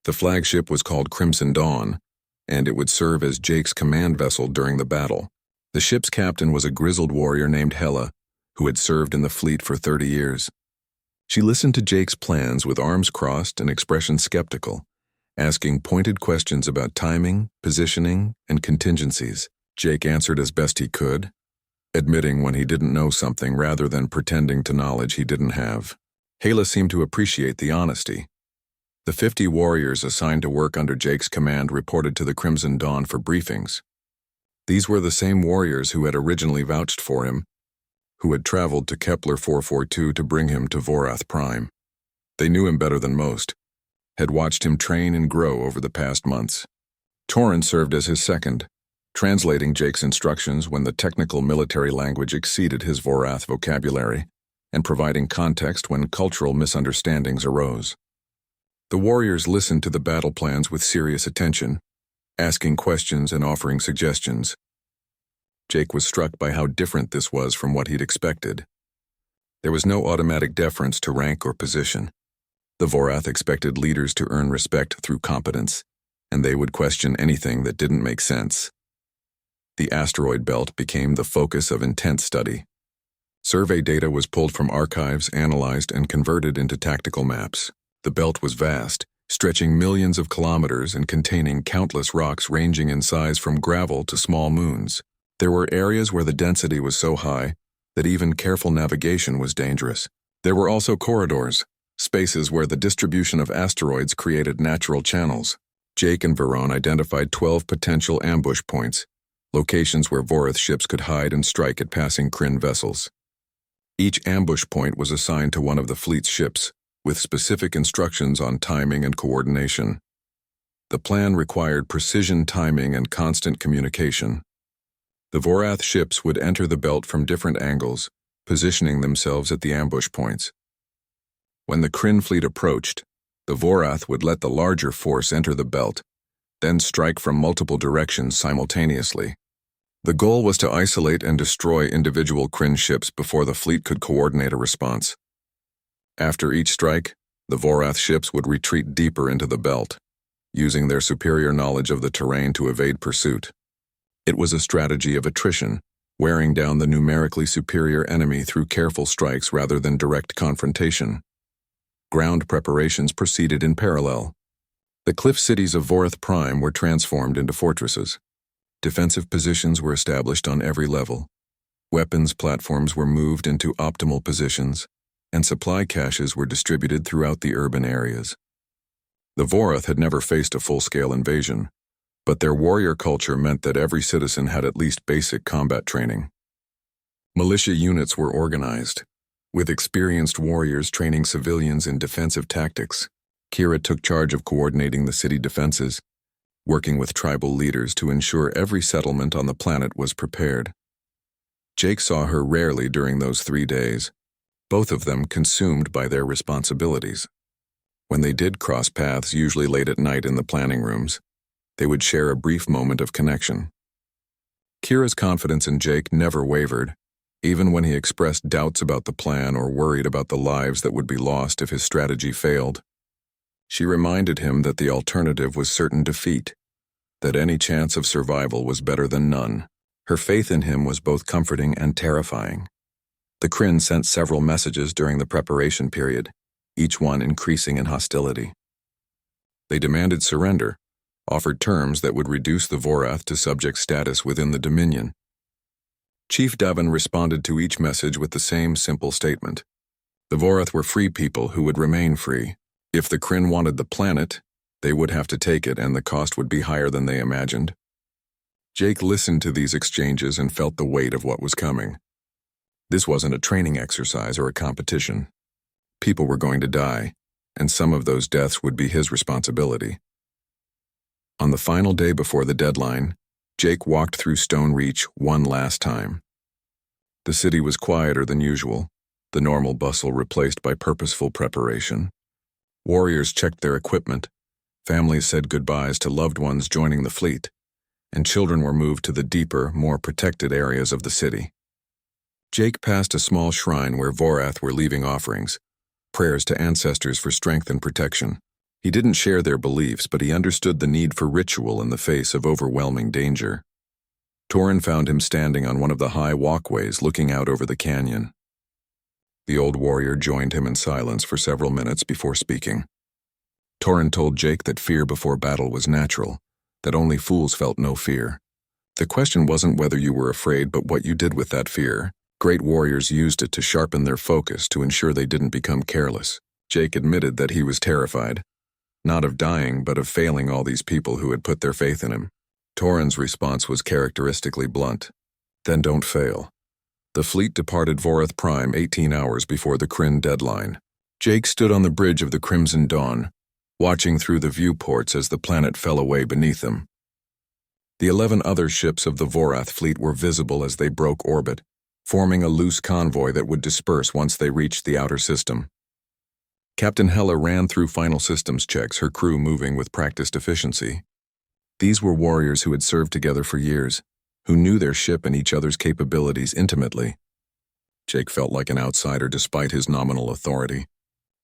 The flagship was called Crimson Dawn, and it would serve as Jake's command vessel during the battle. The ship's captain was a grizzled warrior named Hela, who had served in the fleet for 30 years. She listened to Jake's plans with arms crossed and expression skeptical, asking pointed questions about timing, positioning, and contingencies. Jake answered as best he could, admitting when he didn't know something rather than pretending to knowledge he didn't have. Hala seemed to appreciate the honesty. The 50 warriors assigned to work under Jake's command reported to the Crimson Dawn for briefings. These were the same warriors who had originally vouched for him, who had traveled to Kepler 442 to bring him to Vorath Prime. They knew him better than most, had watched him train and grow over the past months. Torrin served as his second, translating Jake's instructions when the technical military language exceeded his Vorath vocabulary, and providing context when cultural misunderstandings arose. The warriors listened to the battle plans with serious attention, asking questions and offering suggestions. Jake was struck by how different this was from what he'd expected. There was no automatic deference to rank or position. The Vorath expected leaders to earn respect through competence, and they would question anything that didn't make sense. The asteroid belt became the focus of intense study. Survey data was pulled from archives, analyzed, and converted into tactical maps. The belt was vast, stretching millions of kilometers and containing countless rocks ranging in size from gravel to small moons. There were areas where the density was so high that even careful navigation was dangerous. There were also corridors, spaces where the distribution of asteroids created natural channels. Jake and Veron identified 12 potential ambush points, locations where Vorath ships could hide and strike at passing Kryn vessels. Each ambush point was assigned to one of the fleet's ships, with specific instructions on timing and coordination. The plan required precision timing and constant communication. The Vorath ships would enter the belt from different angles, positioning themselves at the ambush points. When the Kryn fleet approached, the Vorath would let the larger force enter the belt, then strike from multiple directions simultaneously. The goal was to isolate and destroy individual Kryn ships before the fleet could coordinate a response. After each strike, the Vorath ships would retreat deeper into the belt, using their superior knowledge of the terrain to evade pursuit. It was a strategy of attrition, wearing down the numerically superior enemy through careful strikes rather than direct confrontation. Ground preparations proceeded in parallel. The cliff cities of Vorath Prime were transformed into fortresses. Defensive positions were established on every level. Weapons platforms were moved into optimal positions, and supply caches were distributed throughout the urban areas. The Vorath had never faced a full-scale invasion, but their warrior culture meant that every citizen had at least basic combat training. Militia units were organized, with experienced warriors training civilians in defensive tactics. Kira took charge of coordinating the city defenses, working with tribal leaders to ensure every settlement on the planet was prepared. Jake saw her rarely during those 3 days, both of them consumed by their responsibilities. When they did cross paths, usually late at night in the planning rooms, they would share a brief moment of connection. Kira's confidence in Jake never wavered, even when he expressed doubts about the plan or worried about the lives that would be lost if his strategy failed. She reminded him that the alternative was certain defeat, that any chance of survival was better than none. Her faith in him was both comforting and terrifying. The Kryn sent several messages during the preparation period, each one increasing in hostility. They demanded surrender, offered terms that would reduce the Vorath to subject status within the Dominion. Chief Davin responded to each message with the same simple statement. The Vorath were free people who would remain free. If the Kryn wanted the planet, they would have to take it, and the cost would be higher than they imagined. Jake listened to these exchanges and felt the weight of what was coming. This wasn't a training exercise or a competition. People were going to die, and some of those deaths would be his responsibility. On the final day before the deadline, Jake walked through Stone Reach one last time. The city was quieter than usual, the normal bustle replaced by purposeful preparation. Warriors checked their equipment, families said goodbyes to loved ones joining the fleet, and children were moved to the deeper, more protected areas of the city. Jake passed a small shrine where Vorath were leaving offerings, prayers to ancestors for strength and protection. He didn't share their beliefs, but he understood the need for ritual in the face of overwhelming danger. Torrin found him standing on one of the high walkways looking out over the canyon. The old warrior joined him in silence for several minutes before speaking. Torrin told Jake that fear before battle was natural, that only fools felt no fear. The question wasn't whether you were afraid, but what you did with that fear. Great warriors used it to sharpen their focus to ensure they didn't become careless. Jake admitted that he was terrified, not of dying, but of failing all these people who had put their faith in him. Torrin's response was characteristically blunt. Then don't fail. The fleet departed Vorath Prime 18 hours before the Kryn deadline. Jake stood on the bridge of the Crimson Dawn, watching through the viewports as the planet fell away beneath them. The 11 other ships of the Vorath fleet were visible as they broke orbit, forming a loose convoy that would disperse once they reached the outer system. Captain Hella ran through final systems checks, her crew moving with practiced efficiency. These were warriors who had served together for years, who knew their ship and each other's capabilities intimately. Jake felt like an outsider despite his nominal authority.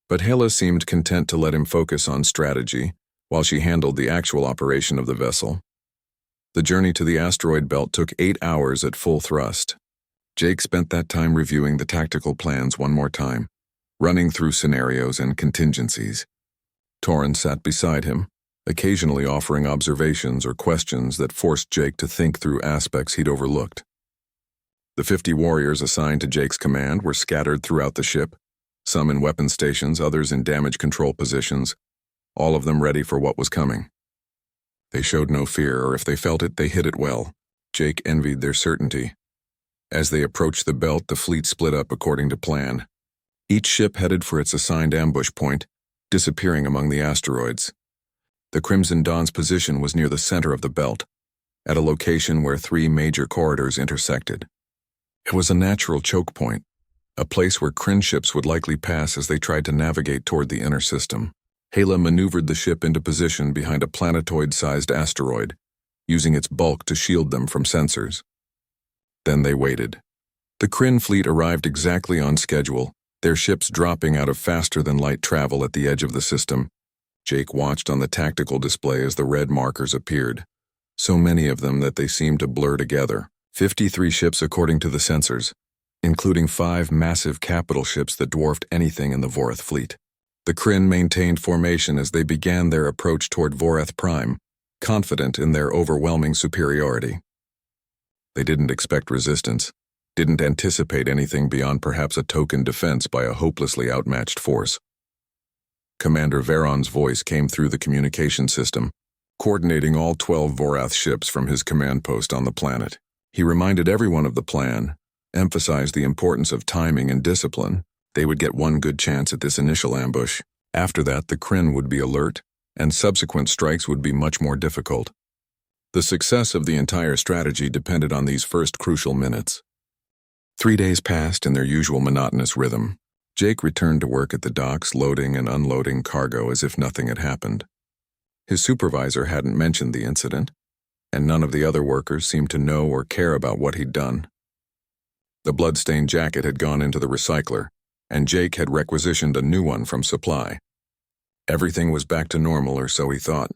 But Hela seemed content to let him focus on strategy, while she handled the actual operation of the vessel. The journey to the asteroid belt took 8 hours at full thrust. Jake spent that time reviewing the tactical plans one more time, running through scenarios and contingencies. Torrin sat beside him, occasionally offering observations or questions that forced Jake to think through aspects he'd overlooked. The 50 warriors assigned to Jake's command were scattered throughout the ship, some in weapon stations, others in damage control positions, all of them ready for what was coming. They showed no fear, or if they felt it, they hid it well. Jake envied their certainty. As they approached the belt, the fleet split up according to plan. Each ship headed for its assigned ambush point, disappearing among the asteroids. The Crimson Dawn's position was near the center of the belt, at a location where 3 major corridors intersected. It was a natural choke point, a place where Kryn ships would likely pass as they tried to navigate toward the inner system. Hela maneuvered the ship into position behind a planetoid-sized asteroid, using its bulk to shield them from sensors. Then they waited. The Kryn fleet arrived exactly on schedule, their ships dropping out of faster-than-light travel at the edge of the system. Jake watched on the tactical display as the red markers appeared, so many of them that they seemed to blur together. 53 ships according to the sensors, including 5 massive capital ships that dwarfed anything in the Vorath fleet. The Kryn maintained formation as they began their approach toward Vorath Prime, confident in their overwhelming superiority. They didn't expect resistance, didn't anticipate anything beyond perhaps a token defense by a hopelessly outmatched force. Commander Veron's voice came through the communication system, coordinating all 12 Vorath ships from his command post on the planet. He reminded everyone of the plan, emphasized the importance of timing and discipline. They would get one good chance at this initial ambush. After that, the Kryn would be alert, and subsequent strikes would be much more difficult. The success of the entire strategy depended on these first crucial minutes. 3 days passed in their usual monotonous rhythm. Jake returned to work at the docks, loading and unloading cargo as if nothing had happened. His supervisor hadn't mentioned the incident, and none of the other workers seemed to know or care about what he'd done. The blood-stained jacket had gone into the recycler, and Jake had requisitioned a new one from supply. Everything was back to normal, or so he thought.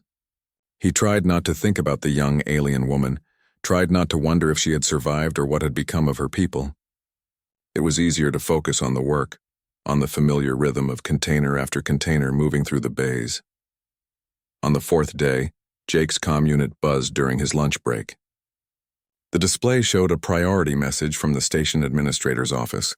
He tried not to think about the young alien woman, tried not to wonder if she had survived or what had become of her people. It was easier to focus on the work, on the familiar rhythm of container after container moving through the bays. On the 4th day, Jake's comm unit buzzed during his lunch break. The display showed a priority message from the station administrator's office.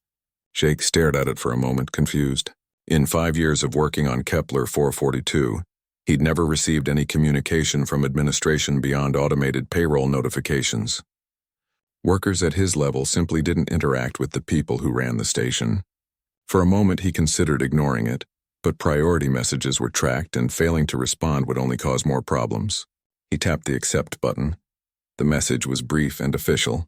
Jake stared at it for a moment, confused. In 5 years of working on Kepler 442, he'd never received any communication from administration beyond automated payroll notifications. Workers at his level simply didn't interact with the people who ran the station. For a moment he considered ignoring it, but priority messages were tracked and failing to respond would only cause more problems. He tapped the accept button. The message was brief and official.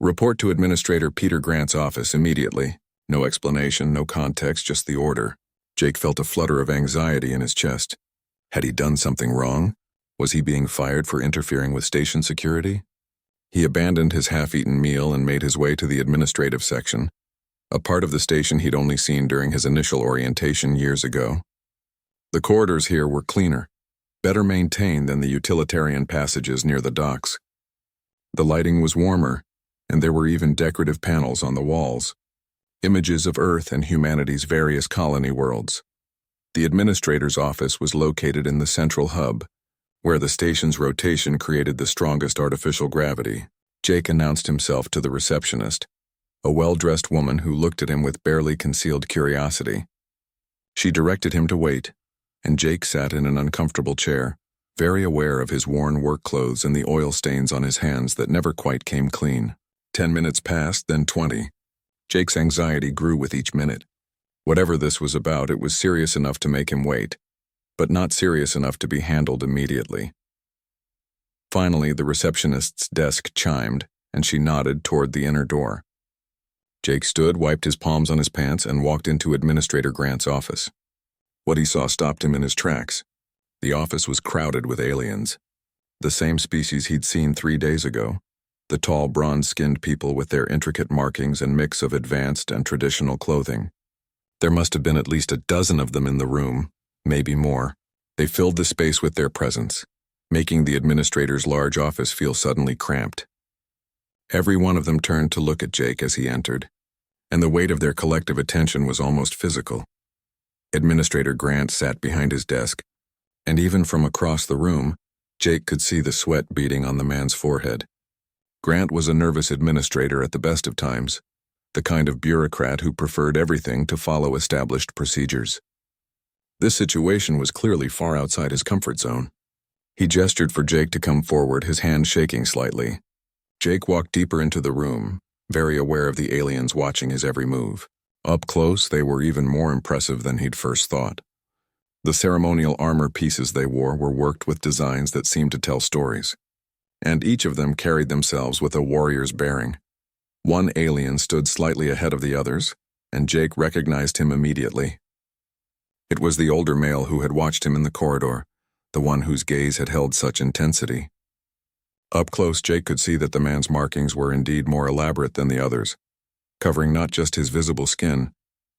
Report to Administrator Peter Grant's office immediately. No explanation, no context, just the order. Jake felt a flutter of anxiety in his chest. Had he done something wrong? Was he being fired for interfering with station security? He abandoned his half-eaten meal and made his way to the administrative section, a part of the station he'd only seen during his initial orientation years ago. The corridors here were cleaner, better maintained than the utilitarian passages near the docks. The lighting was warmer, and there were even decorative panels on the walls. images of Earth and humanity's various colony worlds. The administrator's office was located in the central hub, where the station's rotation created the strongest artificial gravity. Jake announced himself to the receptionist, a well-dressed woman who looked at him with barely concealed curiosity. She directed him to wait, and Jake sat in an uncomfortable chair, very aware of his worn work clothes and the oil stains on his hands that never quite came clean. 10 minutes passed, then 20. Jake's anxiety grew with each minute. Whatever this was about, it was serious enough to make him wait, but not serious enough to be handled immediately. Finally, the receptionist's desk chimed, and she nodded toward the inner door. Jake stood, wiped his palms on his pants, and walked into Administrator Grant's office. What he saw stopped him in his tracks. The office was crowded with aliens. The same species he'd seen 3 days ago. The tall, bronze-skinned people with their intricate markings and mix of advanced and traditional clothing. There must have been at least a dozen of them in the room, maybe more. They filled the space with their presence, making the administrator's large office feel suddenly cramped. Every one of them turned to look at Jake as he entered, and the weight of their collective attention was almost physical. Administrator Grant sat behind his desk, and even from across the room, Jake could see the sweat beading on the man's forehead. Grant was a nervous administrator at the best of times, the kind of bureaucrat who preferred everything to follow established procedures. This situation was clearly far outside his comfort zone. He gestured for Jake to come forward, his hand shaking slightly. Jake walked deeper into the room, very aware of the aliens watching his every move. Up close, they were even more impressive than he'd first thought. The ceremonial armor pieces they wore were worked with designs that seemed to tell stories, and each of them carried themselves with a warrior's bearing. One alien stood slightly ahead of the others, and Jake recognized him immediately. It was the older male who had watched him in the corridor, the one whose gaze had held such intensity. Up close, Jake could see that the man's markings were indeed more elaborate than the others, covering not just his visible skin,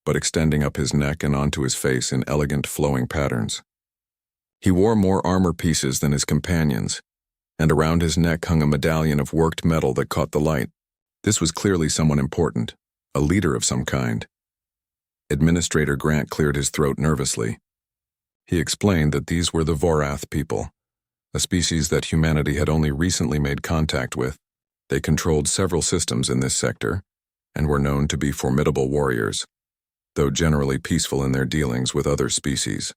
but extending up his neck and onto his face in elegant flowing patterns. He wore more armor pieces than his companions, and around his neck hung a medallion of worked metal that caught the light. This was clearly someone important, a leader of some kind. Administrator Grant cleared his throat nervously. He explained that these were the Vorath people, a species that humanity had only recently made contact with. They controlled several systems in this sector, and were known to be formidable warriors, though generally peaceful in their dealings with other species.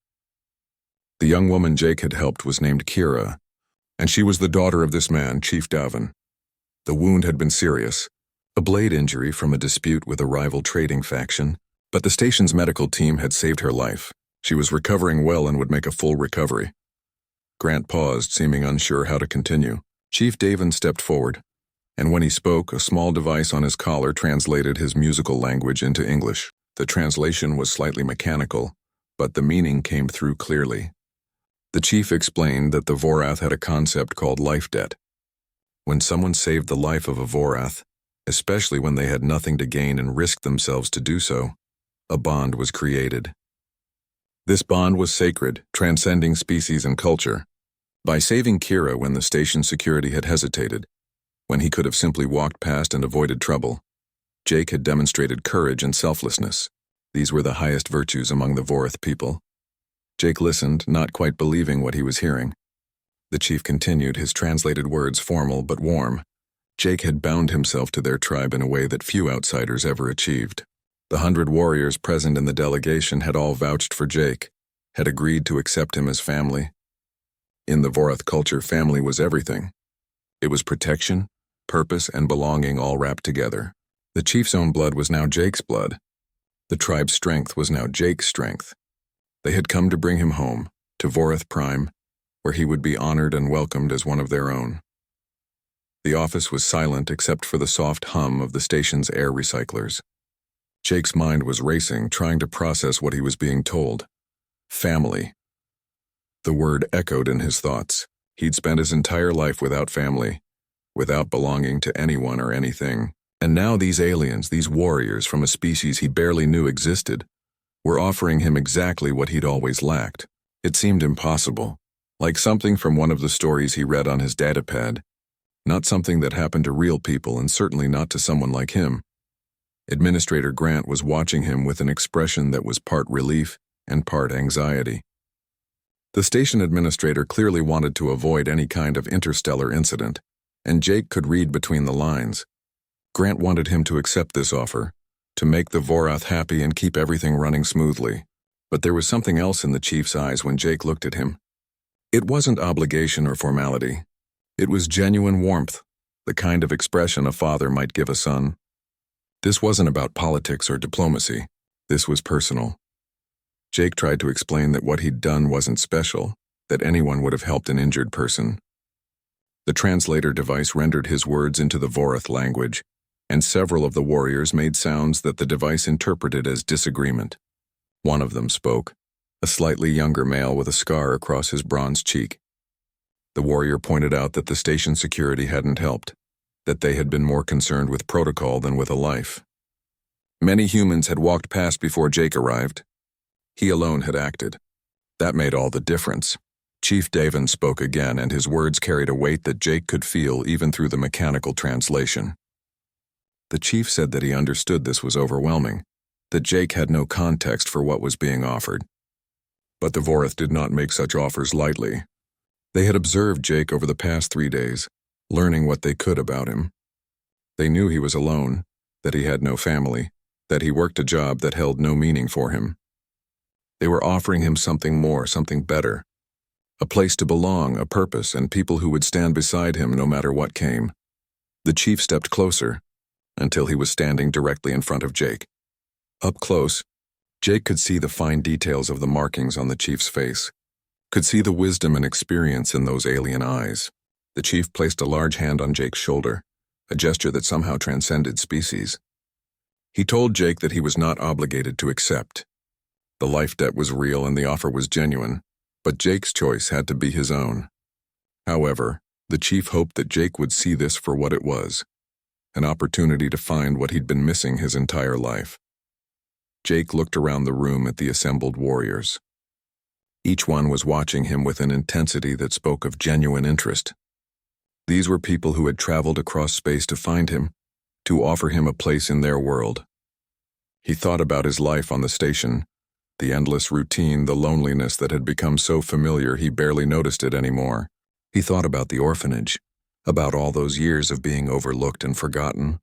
The young woman Jake had helped was named Kira, and she was the daughter of this man, Chief Davin. The wound had been serious, a blade injury from a dispute with a rival trading faction, but the station's medical team had saved her life. She was recovering well and would make a full recovery. Grant paused, seeming unsure how to continue. Chief Davin stepped forward, and when he spoke, a small device on his collar translated his musical language into English. The translation was slightly mechanical, but the meaning came through clearly. The chief explained that the Vorath had a concept called life debt. When someone saved the life of a Vorath, especially when they had nothing to gain and risked themselves to do so, a bond was created. This bond was sacred, transcending species and culture. By saving Kira when the station's security had hesitated, when he could have simply walked past and avoided trouble, Jake had demonstrated courage and selflessness. These were the highest virtues among the Vorath people. Jake listened, not quite believing what he was hearing. The chief continued, his translated words formal but warm. Jake had bound himself to their tribe in a way that few outsiders ever achieved. The 100 warriors present in the delegation had all vouched for Jake, had agreed to accept him as family. In the Vorath culture, family was everything. It was protection, purpose, and belonging all wrapped together. The chief's own blood was now Jake's blood. The tribe's strength was now Jake's strength. They had come to bring him home, to Vorath Prime, where he would be honored and welcomed as one of their own. The office was silent except for the soft hum of the station's air recyclers. Jake's mind was racing, trying to process what he was being told. Family. The word echoed in his thoughts. He'd spent his entire life without family, without belonging to anyone or anything. And now these aliens, these warriors from a species he barely knew existed, were offering him exactly what he'd always lacked. It seemed impossible, like something from one of the stories he read on his datapad, not something that happened to real people and certainly not to someone like him. Administrator Grant was watching him with an expression that was part relief and part anxiety. The station administrator clearly wanted to avoid any kind of interstellar incident, and Jake could read between the lines. Grant wanted him to accept this offer, to make the Vorath happy and keep everything running smoothly. But there was something else in the chief's eyes when Jake looked at him. It wasn't obligation or formality. It was genuine warmth, the kind of expression a father might give a son. This wasn't about politics or diplomacy. This was personal. Jake tried to explain that what he'd done wasn't special, that anyone would have helped an injured person. The translator device rendered his words into the Vorath language, and several of the warriors made sounds that the device interpreted as disagreement. One of them spoke, a slightly younger male with a scar across his bronze cheek. The warrior pointed out that the station security hadn't helped, that they had been more concerned with protocol than with a life. Many humans had walked past before Jake arrived. He alone had acted. That made all the difference. Chief Davin spoke again, and his words carried a weight that Jake could feel even through the mechanical translation. The chief said that he understood this was overwhelming, that Jake had no context for what was being offered. But the Vorath did not make such offers lightly. They had observed Jake over the past 3 days, learning what they could about him. They knew he was alone, that he had no family, that he worked a job that held no meaning for him. They were offering him something more, something better. A place to belong, a purpose, and people who would stand beside him no matter what came. The chief stepped closer, until he was standing directly in front of Jake. Up close, Jake could see the fine details of the markings on the chief's face, could see the wisdom and experience in those alien eyes. The chief placed a large hand on Jake's shoulder, a gesture that somehow transcended species. He told Jake that he was not obligated to accept. The life debt was real and the offer was genuine, but Jake's choice had to be his own. However, the chief hoped that Jake would see this for what it was, an opportunity to find what he'd been missing his entire life. Jake looked around the room at the assembled warriors. Each one was watching him with an intensity that spoke of genuine interest. These were people who had traveled across space to find him, to offer him a place in their world. He thought about his life on the station, the endless routine, the loneliness that had become so familiar he barely noticed it anymore. He thought about the orphanage, about all those years of being overlooked and forgotten,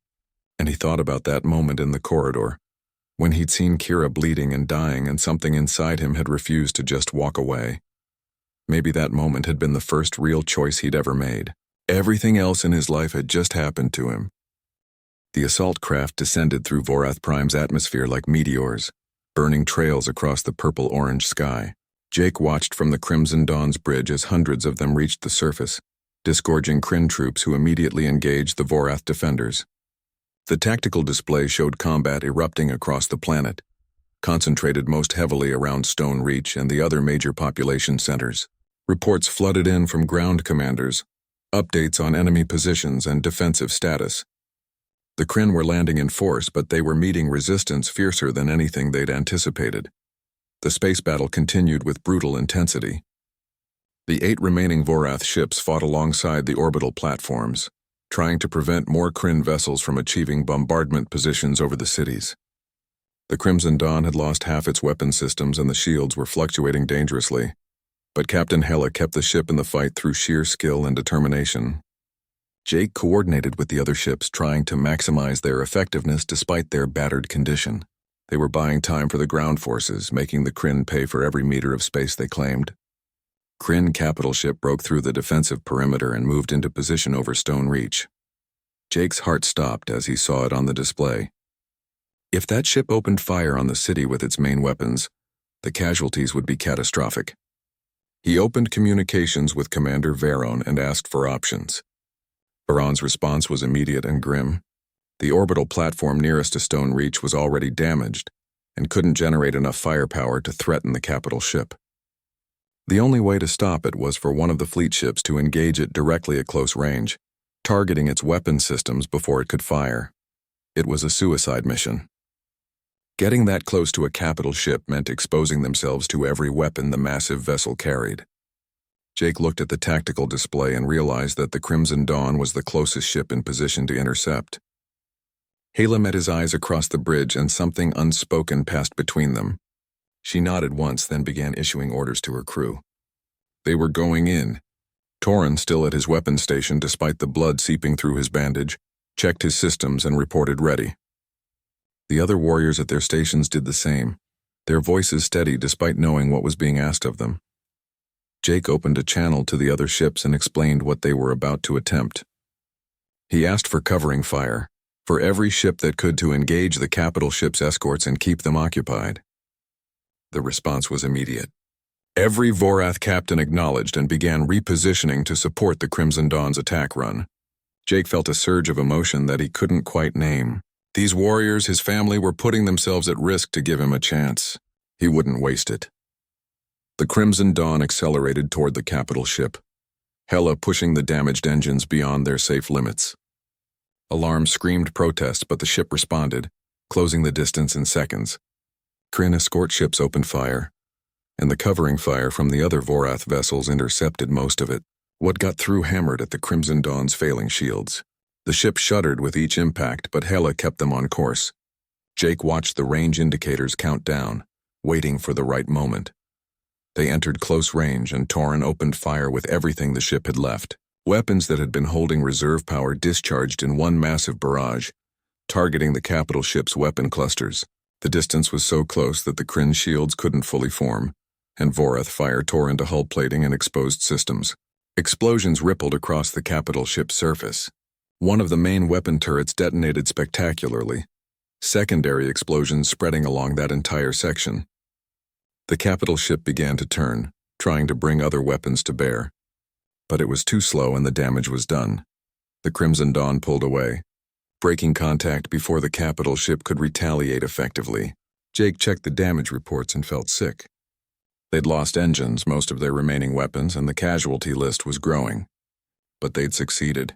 and he thought about that moment in the corridor, when he'd seen Kira bleeding and dying and something inside him had refused to just walk away. Maybe that moment had been the first real choice he'd ever made. Everything else in his life had just happened to him. The assault craft descended through Vorath Prime's atmosphere like meteors, burning trails across the purple-orange sky. Jake watched from the Crimson Dawn's bridge as hundreds of them reached the surface, disgorging Kryn troops who immediately engaged the Vorath defenders. The tactical display showed combat erupting across the planet, concentrated most heavily around Stone Reach and the other major population centers. Reports flooded in from ground commanders, updates on enemy positions and defensive status. The Kryn were landing in force, but they were meeting resistance fiercer than anything they'd anticipated. The space battle continued with brutal intensity. The 8 remaining Vorath ships fought alongside the orbital platforms, trying to prevent more Kryn vessels from achieving bombardment positions over the cities. The Crimson Dawn had lost half its weapon systems and the shields were fluctuating dangerously, but Captain Hella kept the ship in the fight through sheer skill and determination. Jake coordinated with the other ships, trying to maximize their effectiveness despite their battered condition. They were buying time for the ground forces, making the Kryn pay for every meter of space they claimed. Kryn capital ship broke through the defensive perimeter and moved into position over Stone Reach. Jake's heart stopped as he saw it on the display. If that ship opened fire on the city with its main weapons, the casualties would be catastrophic. He opened communications with Commander Veron and asked for options. Veron's response was immediate and grim. The orbital platform nearest to Stone Reach was already damaged and couldn't generate enough firepower to threaten the capital ship. The only way to stop it was for one of the fleet ships to engage it directly at close range, targeting its weapon systems before it could fire. It was a suicide mission. Getting that close to a capital ship meant exposing themselves to every weapon the massive vessel carried. Jake looked at the tactical display and realized that the Crimson Dawn was the closest ship in position to intercept. Hala met his eyes across the bridge and something unspoken passed between them. She nodded once, then began issuing orders to her crew. They were going in. Torin, still at his weapons station despite the blood seeping through his bandage, checked his systems and reported ready. The other warriors at their stations did the same, their voices steady despite knowing what was being asked of them. Jake opened a channel to the other ships and explained what they were about to attempt. He asked for covering fire, for every ship that could, to engage the capital ship's escorts and keep them occupied. The response was immediate. Every Vorath captain acknowledged and began repositioning to support the Crimson Dawn's attack run. Jake felt a surge of emotion that he couldn't quite name. These warriors, his family, were putting themselves at risk to give him a chance. He wouldn't waste it. The Crimson Dawn accelerated toward the capital ship, Hala pushing the damaged engines beyond their safe limits. Alarms screamed protest, but the ship responded, closing the distance in seconds. Kryn escort ships opened fire, and the covering fire from the other Vorath vessels intercepted most of it. What got through hammered at the Crimson Dawn's failing shields. The ship shuddered with each impact, but Hala kept them on course. Jake watched the range indicators count down, waiting for the right moment. They entered close range, and Torin opened fire with everything the ship had left. Weapons that had been holding reserve power discharged in one massive barrage, targeting the capital ship's weapon clusters. The distance was so close that the Kryn shields couldn't fully form, and Vorath fire tore into hull plating and exposed systems. Explosions rippled across the capital ship's surface. One of the main weapon turrets detonated spectacularly, secondary explosions spreading along that entire section. The capital ship began to turn, trying to bring other weapons to bear. But it was too slow and the damage was done. The Crimson Dawn pulled away, breaking contact before the capital ship could retaliate effectively. Jake checked the damage reports and felt sick. They'd lost engines, most of their remaining weapons, and the casualty list was growing. But they'd succeeded.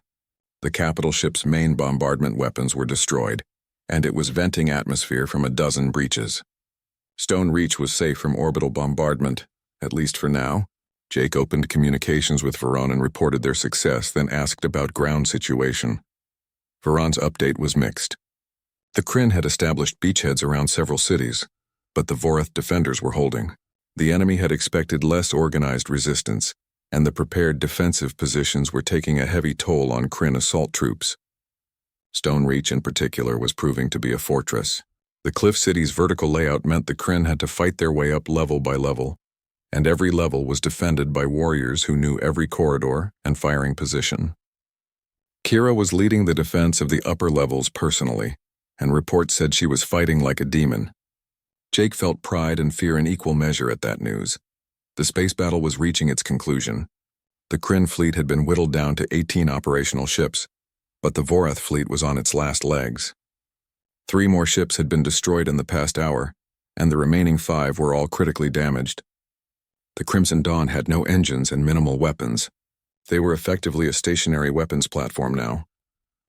The capital ship's main bombardment weapons were destroyed, and it was venting atmosphere from a dozen breaches. Stone Reach was safe from orbital bombardment, at least for now. Jake opened communications with Veron and reported their success, then asked about ground situation. Veron's update was mixed. The Kryn had established beachheads around several cities, but the Vorath defenders were holding. The enemy had expected less organized resistance, and the prepared defensive positions were taking a heavy toll on Kryn assault troops. Stone Reach in particular was proving to be a fortress. The Cliff City's vertical layout meant the Kryn had to fight their way up level by level, and every level was defended by warriors who knew every corridor and firing position. Kira was leading the defense of the upper levels personally, and reports said she was fighting like a demon. Jake felt pride and fear in equal measure at that news. The space battle was reaching its conclusion. The Kryn fleet had been whittled down to 18 operational ships, but the Vorath fleet was on its last legs. 3 more ships had been destroyed in the past hour, and the remaining 5 were all critically damaged. The Crimson Dawn had no engines and minimal weapons. They were effectively a stationary weapons platform now,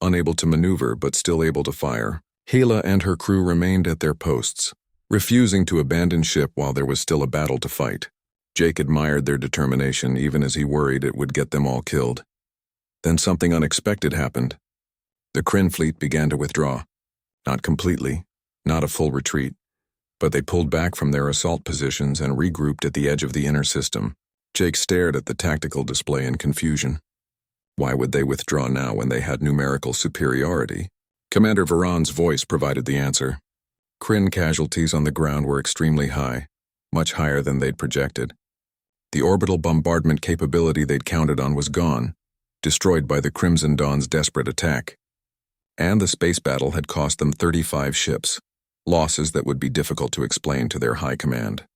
unable to maneuver but still able to fire. Hala and her crew remained at their posts, refusing to abandon ship while there was still a battle to fight. Jake admired their determination even as he worried it would get them all killed. Then something unexpected happened. The Kryn fleet began to withdraw. Not completely, not a full retreat, but they pulled back from their assault positions and regrouped at the edge of the inner system. Jake stared at the tactical display in confusion. Why would they withdraw now when they had numerical superiority? Commander Veron's voice provided the answer. Kryn casualties on the ground were extremely high, much higher than they'd projected. The orbital bombardment capability they'd counted on was gone, destroyed by the Crimson Dawn's desperate attack. And the space battle had cost them 35 ships, losses that would be difficult to explain to their high command.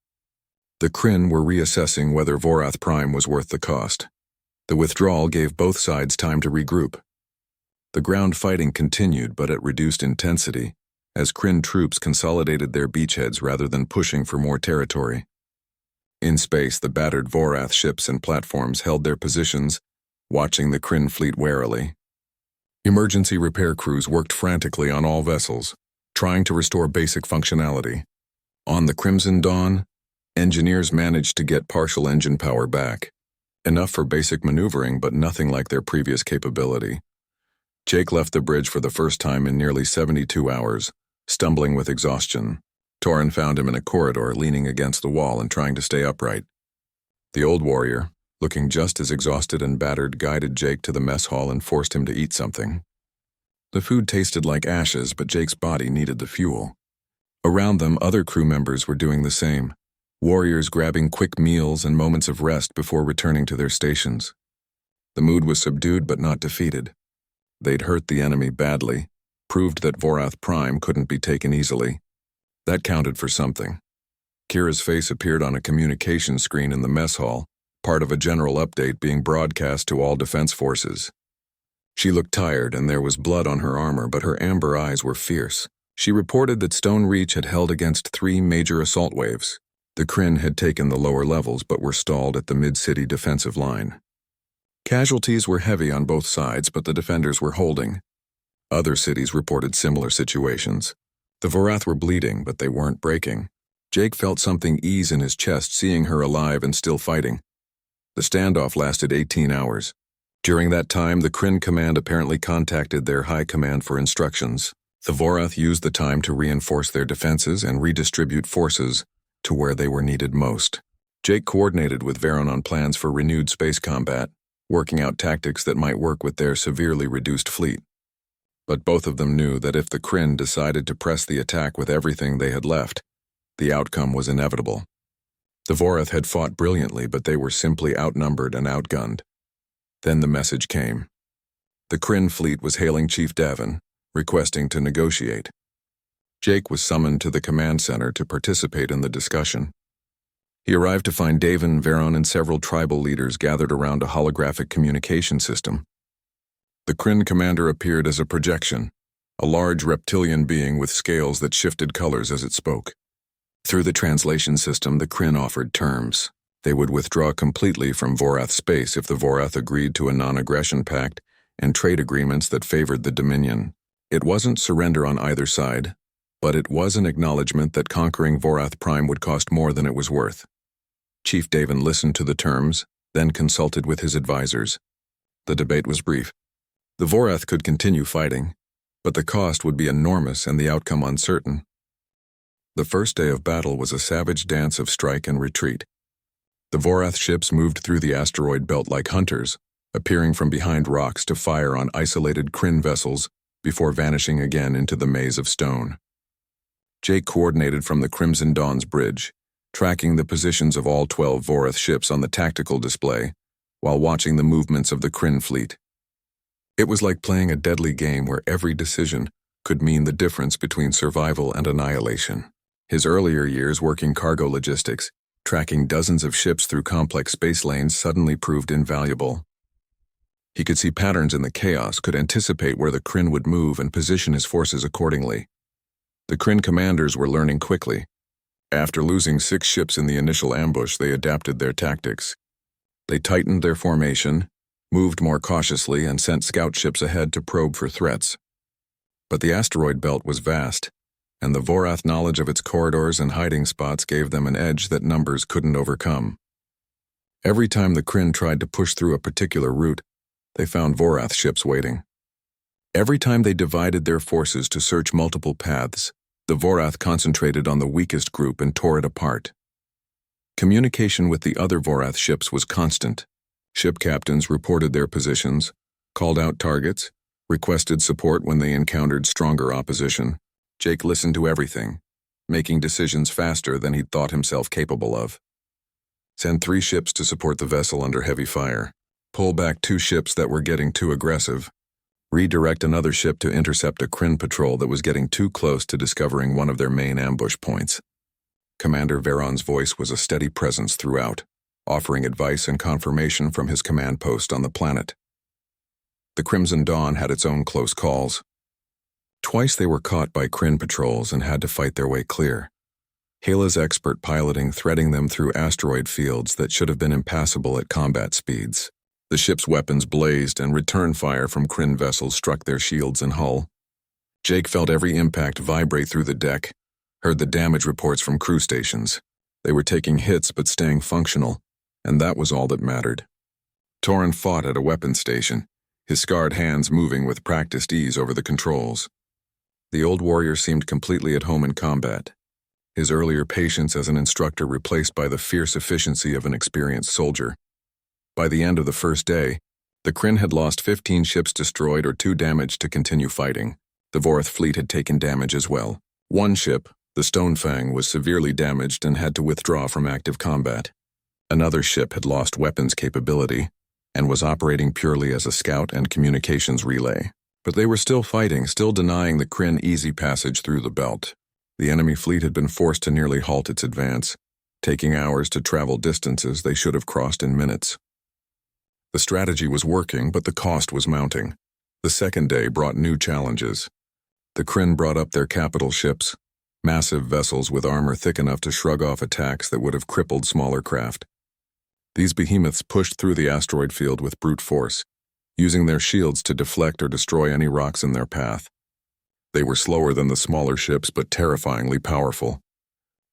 The Kryn were reassessing whether Vorath Prime was worth the cost. The withdrawal gave both sides time to regroup. The ground fighting continued, but at reduced intensity, as Kryn troops consolidated their beachheads rather than pushing for more territory. In space, the battered Vorath ships and platforms held their positions, watching the Kryn fleet warily. Emergency repair crews worked frantically on all vessels, trying to restore basic functionality. On the Crimson Dawn, engineers managed to get partial engine power back, enough for basic maneuvering but nothing like their previous capability. Jake left the bridge for the first time in nearly 72 hours, stumbling with exhaustion. Torrin found him in a corridor, leaning against the wall and trying to stay upright. The old warrior, looking just as exhausted and battered, guided Jake to the mess hall and forced him to eat something. The food tasted like ashes, but Jake's body needed the fuel. Around them, other crew members were doing the same, warriors grabbing quick meals and moments of rest before returning to their stations. The mood was subdued but not defeated. They'd hurt the enemy badly, proved that Vorath Prime couldn't be taken easily. That counted for something. Kira's face appeared on a communication screen in the mess hall, part of a general update being broadcast to all defense forces. She looked tired and there was blood on her armor, but her amber eyes were fierce. She reported that Stone Reach had held against 3 major assault waves. The Kryn had taken the lower levels but were stalled at the mid-city defensive line. Casualties were heavy on both sides, but the defenders were holding. Other cities reported similar situations. The Vorath were bleeding, but they weren't breaking. Jake felt something ease in his chest, seeing her alive and still fighting. The standoff lasted 18 hours. During that time, the Kryn command apparently contacted their high command for instructions. The Vorath used the time to reinforce their defenses and redistribute forces to where they were needed most. Jake coordinated with Veron on plans for renewed space combat, working out tactics that might work with their severely reduced fleet. But both of them knew that if the Kryn decided to press the attack with everything they had left, the outcome was inevitable. The Vorath had fought brilliantly, but they were simply outnumbered and outgunned. Then the message came. The Kryn fleet was hailing Chief Davin, requesting to negotiate. Jake was summoned to the command center to participate in the discussion. He arrived to find Davin, Veron, and several tribal leaders gathered around a holographic communication system. The Kryn commander appeared as a projection, a large reptilian being with scales that shifted colors as it spoke. Through the translation system, the Kryn offered terms. They would withdraw completely from Vorath space if the Vorath agreed to a non-aggression pact and trade agreements that favored the Dominion. It wasn't surrender on either side, but it was an acknowledgement that conquering Vorath Prime would cost more than it was worth. Chief Davin listened to the terms, then consulted with his advisors. The debate was brief. The Vorath could continue fighting, but the cost would be enormous and the outcome uncertain. The first day of battle was a savage dance of strike and retreat. The Vorath ships moved through the asteroid belt like hunters, appearing from behind rocks to fire on isolated Kryn vessels before vanishing again into the maze of stone. Jake coordinated from the Crimson Dawn's bridge, tracking the positions of all 12 Vorath ships on the tactical display, while watching the movements of the Kryn fleet. It was like playing a deadly game where every decision could mean the difference between survival and annihilation. His earlier years working cargo logistics, tracking dozens of ships through complex space lanes, suddenly proved invaluable. He could see patterns in the chaos, could anticipate where the Kryn would move and position his forces accordingly. The Kryn commanders were learning quickly. After losing 6 ships in the initial ambush, they adapted their tactics. They tightened their formation, moved more cautiously, and sent scout ships ahead to probe for threats. But the asteroid belt was vast, and the Vorath knowledge of its corridors and hiding spots gave them an edge that numbers couldn't overcome. Every time the Kryn tried to push through a particular route, they found Vorath ships waiting. Every time they divided their forces to search multiple paths, the Vorath concentrated on the weakest group and tore it apart. Communication with the other Vorath ships was constant. Ship captains reported their positions, called out targets, requested support when they encountered stronger opposition. Jake listened to everything, making decisions faster than he'd thought himself capable of. Send 3 ships to support the vessel under heavy fire. Pull back 2 ships that were getting too aggressive. Redirect another ship to intercept a Kryn patrol that was getting too close to discovering one of their main ambush points. Commander Veron's voice was a steady presence throughout, offering advice and confirmation from his command post on the planet. The Crimson Dawn had its own close calls. Twice they were caught by Kryn patrols and had to fight their way clear. Hela's expert piloting threading them through asteroid fields that should have been impassable at combat speeds. The ship's weapons blazed and return fire from Kryn vessels struck their shields and hull. Jake felt every impact vibrate through the deck, heard the damage reports from crew stations. They were taking hits but staying functional, and that was all that mattered. Torrin fought at a weapons station, his scarred hands moving with practiced ease over the controls. The old warrior seemed completely at home in combat, his earlier patience as an instructor replaced by the fierce efficiency of an experienced soldier. By the end of the first day, the Kryn had lost 15 ships destroyed or 2 damaged to continue fighting. The Vorath fleet had taken damage as well. One ship, the Stonefang, was severely damaged and had to withdraw from active combat. Another ship had lost weapons capability and was operating purely as a scout and communications relay. But they were still fighting, still denying the Kryn easy passage through the belt. The enemy fleet had been forced to nearly halt its advance, taking hours to travel distances they should have crossed in minutes. The strategy was working, but the cost was mounting. The second day brought new challenges. The Kryn brought up their capital ships, massive vessels with armor thick enough to shrug off attacks that would have crippled smaller craft. These behemoths pushed through the asteroid field with brute force, using their shields to deflect or destroy any rocks in their path. They were slower than the smaller ships, but terrifyingly powerful.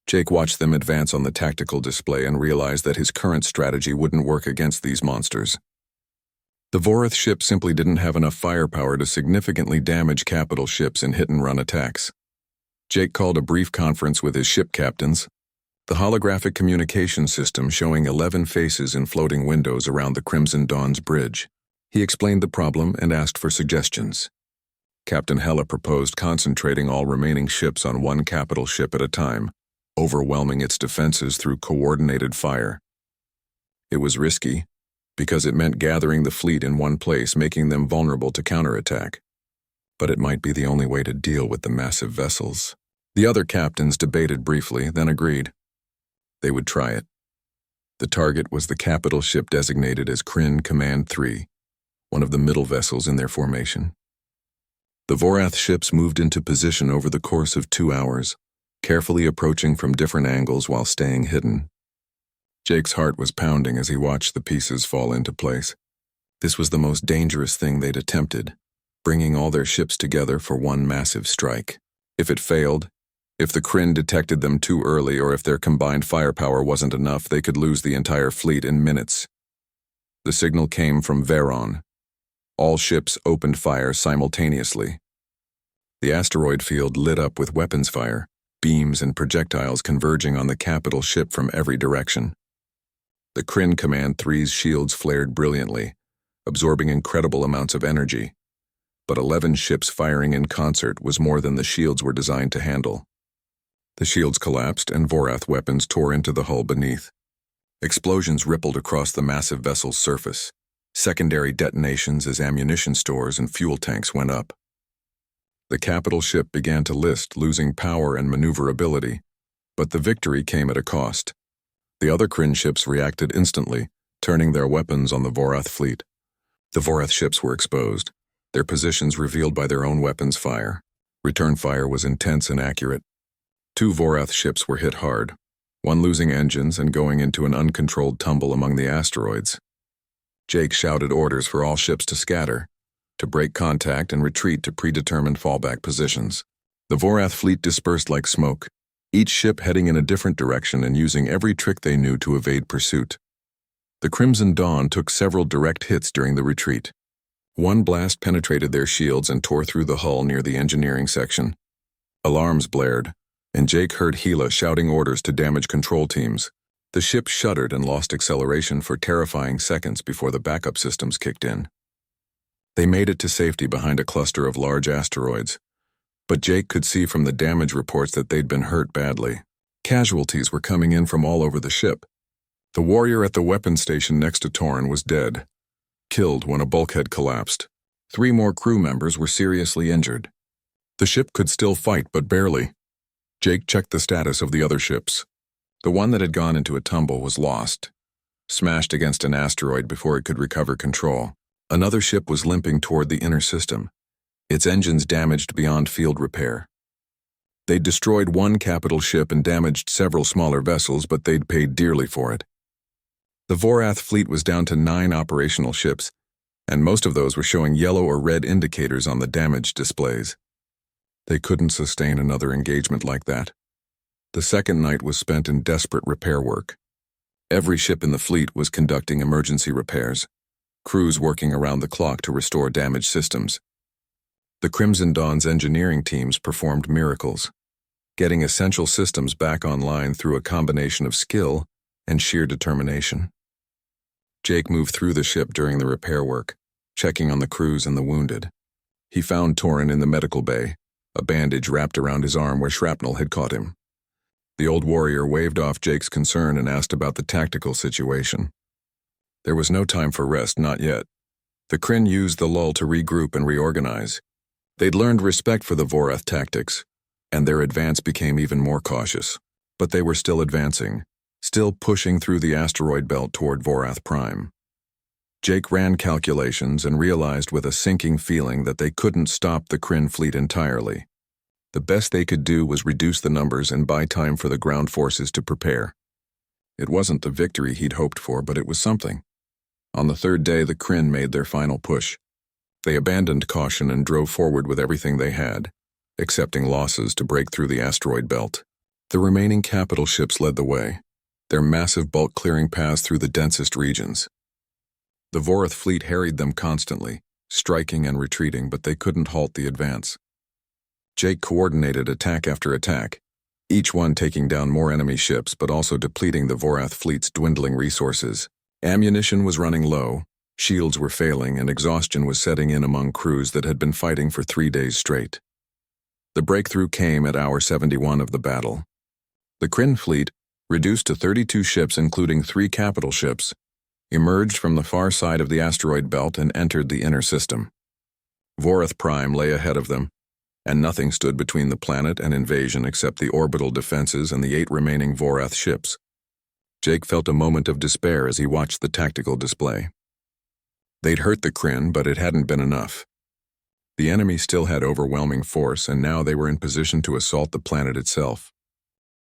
Jake watched them advance on the tactical display and realized that his current strategy wouldn't work against these monsters. The Vorath ship simply didn't have enough firepower to significantly damage capital ships in hit-and-run attacks. Jake called a brief conference with his ship captains, the holographic communication system showing 11 faces in floating windows around the Crimson Dawn's bridge. He explained the problem and asked for suggestions. Captain Hella proposed concentrating all remaining ships on one capital ship at a time, overwhelming its defenses through coordinated fire. It was risky, because it meant gathering the fleet in one place, making them vulnerable to counterattack. But it might be the only way to deal with the massive vessels. The other captains debated briefly, then agreed. They would try it. The target was the capital ship designated as Kryn Command 3, one of the middle vessels in their formation. The Vorath ships moved into position over the course of 2 hours, carefully approaching from different angles while staying hidden. Jake's heart was pounding as he watched the pieces fall into place. This was the most dangerous thing they'd attempted, bringing all their ships together for one massive strike. If it failed, if the Kryn detected them too early, or if their combined firepower wasn't enough, they could lose the entire fleet in minutes. The signal came from Veron. All ships opened fire simultaneously. The asteroid field lit up with weapons fire, beams and projectiles converging on the capital ship from every direction. The Kryn Command 3's shields flared brilliantly, absorbing incredible amounts of energy. But 11 ships firing in concert was more than the shields were designed to handle. The shields collapsed and Vorath weapons tore into the hull beneath. Explosions rippled across the massive vessel's surface, secondary detonations as ammunition stores and fuel tanks went up. The capital ship began to list, losing power and maneuverability, but the victory came at a cost. The other Kryn ships reacted instantly, turning their weapons on the Vorath fleet. The Vorath ships were exposed, their positions revealed by their own weapons fire. Return fire was intense and accurate. 2 Vorath ships were hit hard, one losing engines and going into an uncontrolled tumble among the asteroids. Jake shouted orders for all ships to scatter, to break contact and retreat to predetermined fallback positions. The Vorath fleet dispersed like smoke, each ship heading in a different direction and using every trick they knew to evade pursuit. The Crimson Dawn took several direct hits during the retreat. One blast penetrated their shields and tore through the hull near the engineering section. Alarms blared, and Jake heard Gila shouting orders to damage control teams. The ship shuddered and lost acceleration for terrifying seconds before the backup systems kicked in. They made it to safety behind a cluster of large asteroids, but Jake could see from the damage reports that they'd been hurt badly. Casualties were coming in from all over the ship. The warrior at the weapons station next to Torn was dead, killed when a bulkhead collapsed. 3 more crew members were seriously injured. The ship could still fight, but barely. Jake checked the status of the other ships. The one that had gone into a tumble was lost, smashed against an asteroid before it could recover control. Another ship was limping toward the inner system, its engines damaged beyond field repair. They'd destroyed one capital ship and damaged several smaller vessels, but they'd paid dearly for it. The Vorath fleet was down to 9 operational ships, and most of those were showing yellow or red indicators on the damage displays. They couldn't sustain another engagement like that. The second night was spent in desperate repair work. Every ship in the fleet was conducting emergency repairs. crews working around the clock to restore damaged systems. The Crimson Dawn's engineering teams performed miracles, getting essential systems back online through a combination of skill and sheer determination. Jake moved through the ship during the repair work, checking on the crews and the wounded. He found Torin in the medical bay, a bandage wrapped around his arm where shrapnel had caught him. The old warrior waved off Jake's concern and asked about the tactical situation. There was no time for rest, not yet. The Kryn used the lull to regroup and reorganize. They'd learned respect for the Vorath tactics, and their advance became even more cautious. But they were still advancing, still pushing through the asteroid belt toward Vorath Prime. Jake ran calculations and realized with a sinking feeling that they couldn't stop the Kryn fleet entirely. The best they could do was reduce the numbers and buy time for the ground forces to prepare. It wasn't the victory he'd hoped for, but it was something. On the third day, the Kryn made their final push. They abandoned caution and drove forward with everything they had, accepting losses to break through the asteroid belt. The remaining capital ships led the way, their massive bulk clearing paths through the densest regions. The Vorath fleet harried them constantly, striking and retreating, but they couldn't halt the advance. Jake coordinated attack after attack, each one taking down more enemy ships but also depleting the Vorath fleet's dwindling resources. Ammunition was running low, shields were failing, and exhaustion was setting in among crews that had been fighting for 3 days straight. The breakthrough came at hour 71 of the battle. The Kryn fleet, reduced to 32 ships including 3 capital ships, emerged from the far side of the asteroid belt and entered the inner system. Vorath Prime lay ahead of them, and nothing stood between the planet and invasion except the orbital defenses and the 8 remaining Vorath ships. Jake felt a moment of despair as he watched the tactical display. They'd hurt the Kryn, but it hadn't been enough. The enemy still had overwhelming force, and now they were in position to assault the planet itself.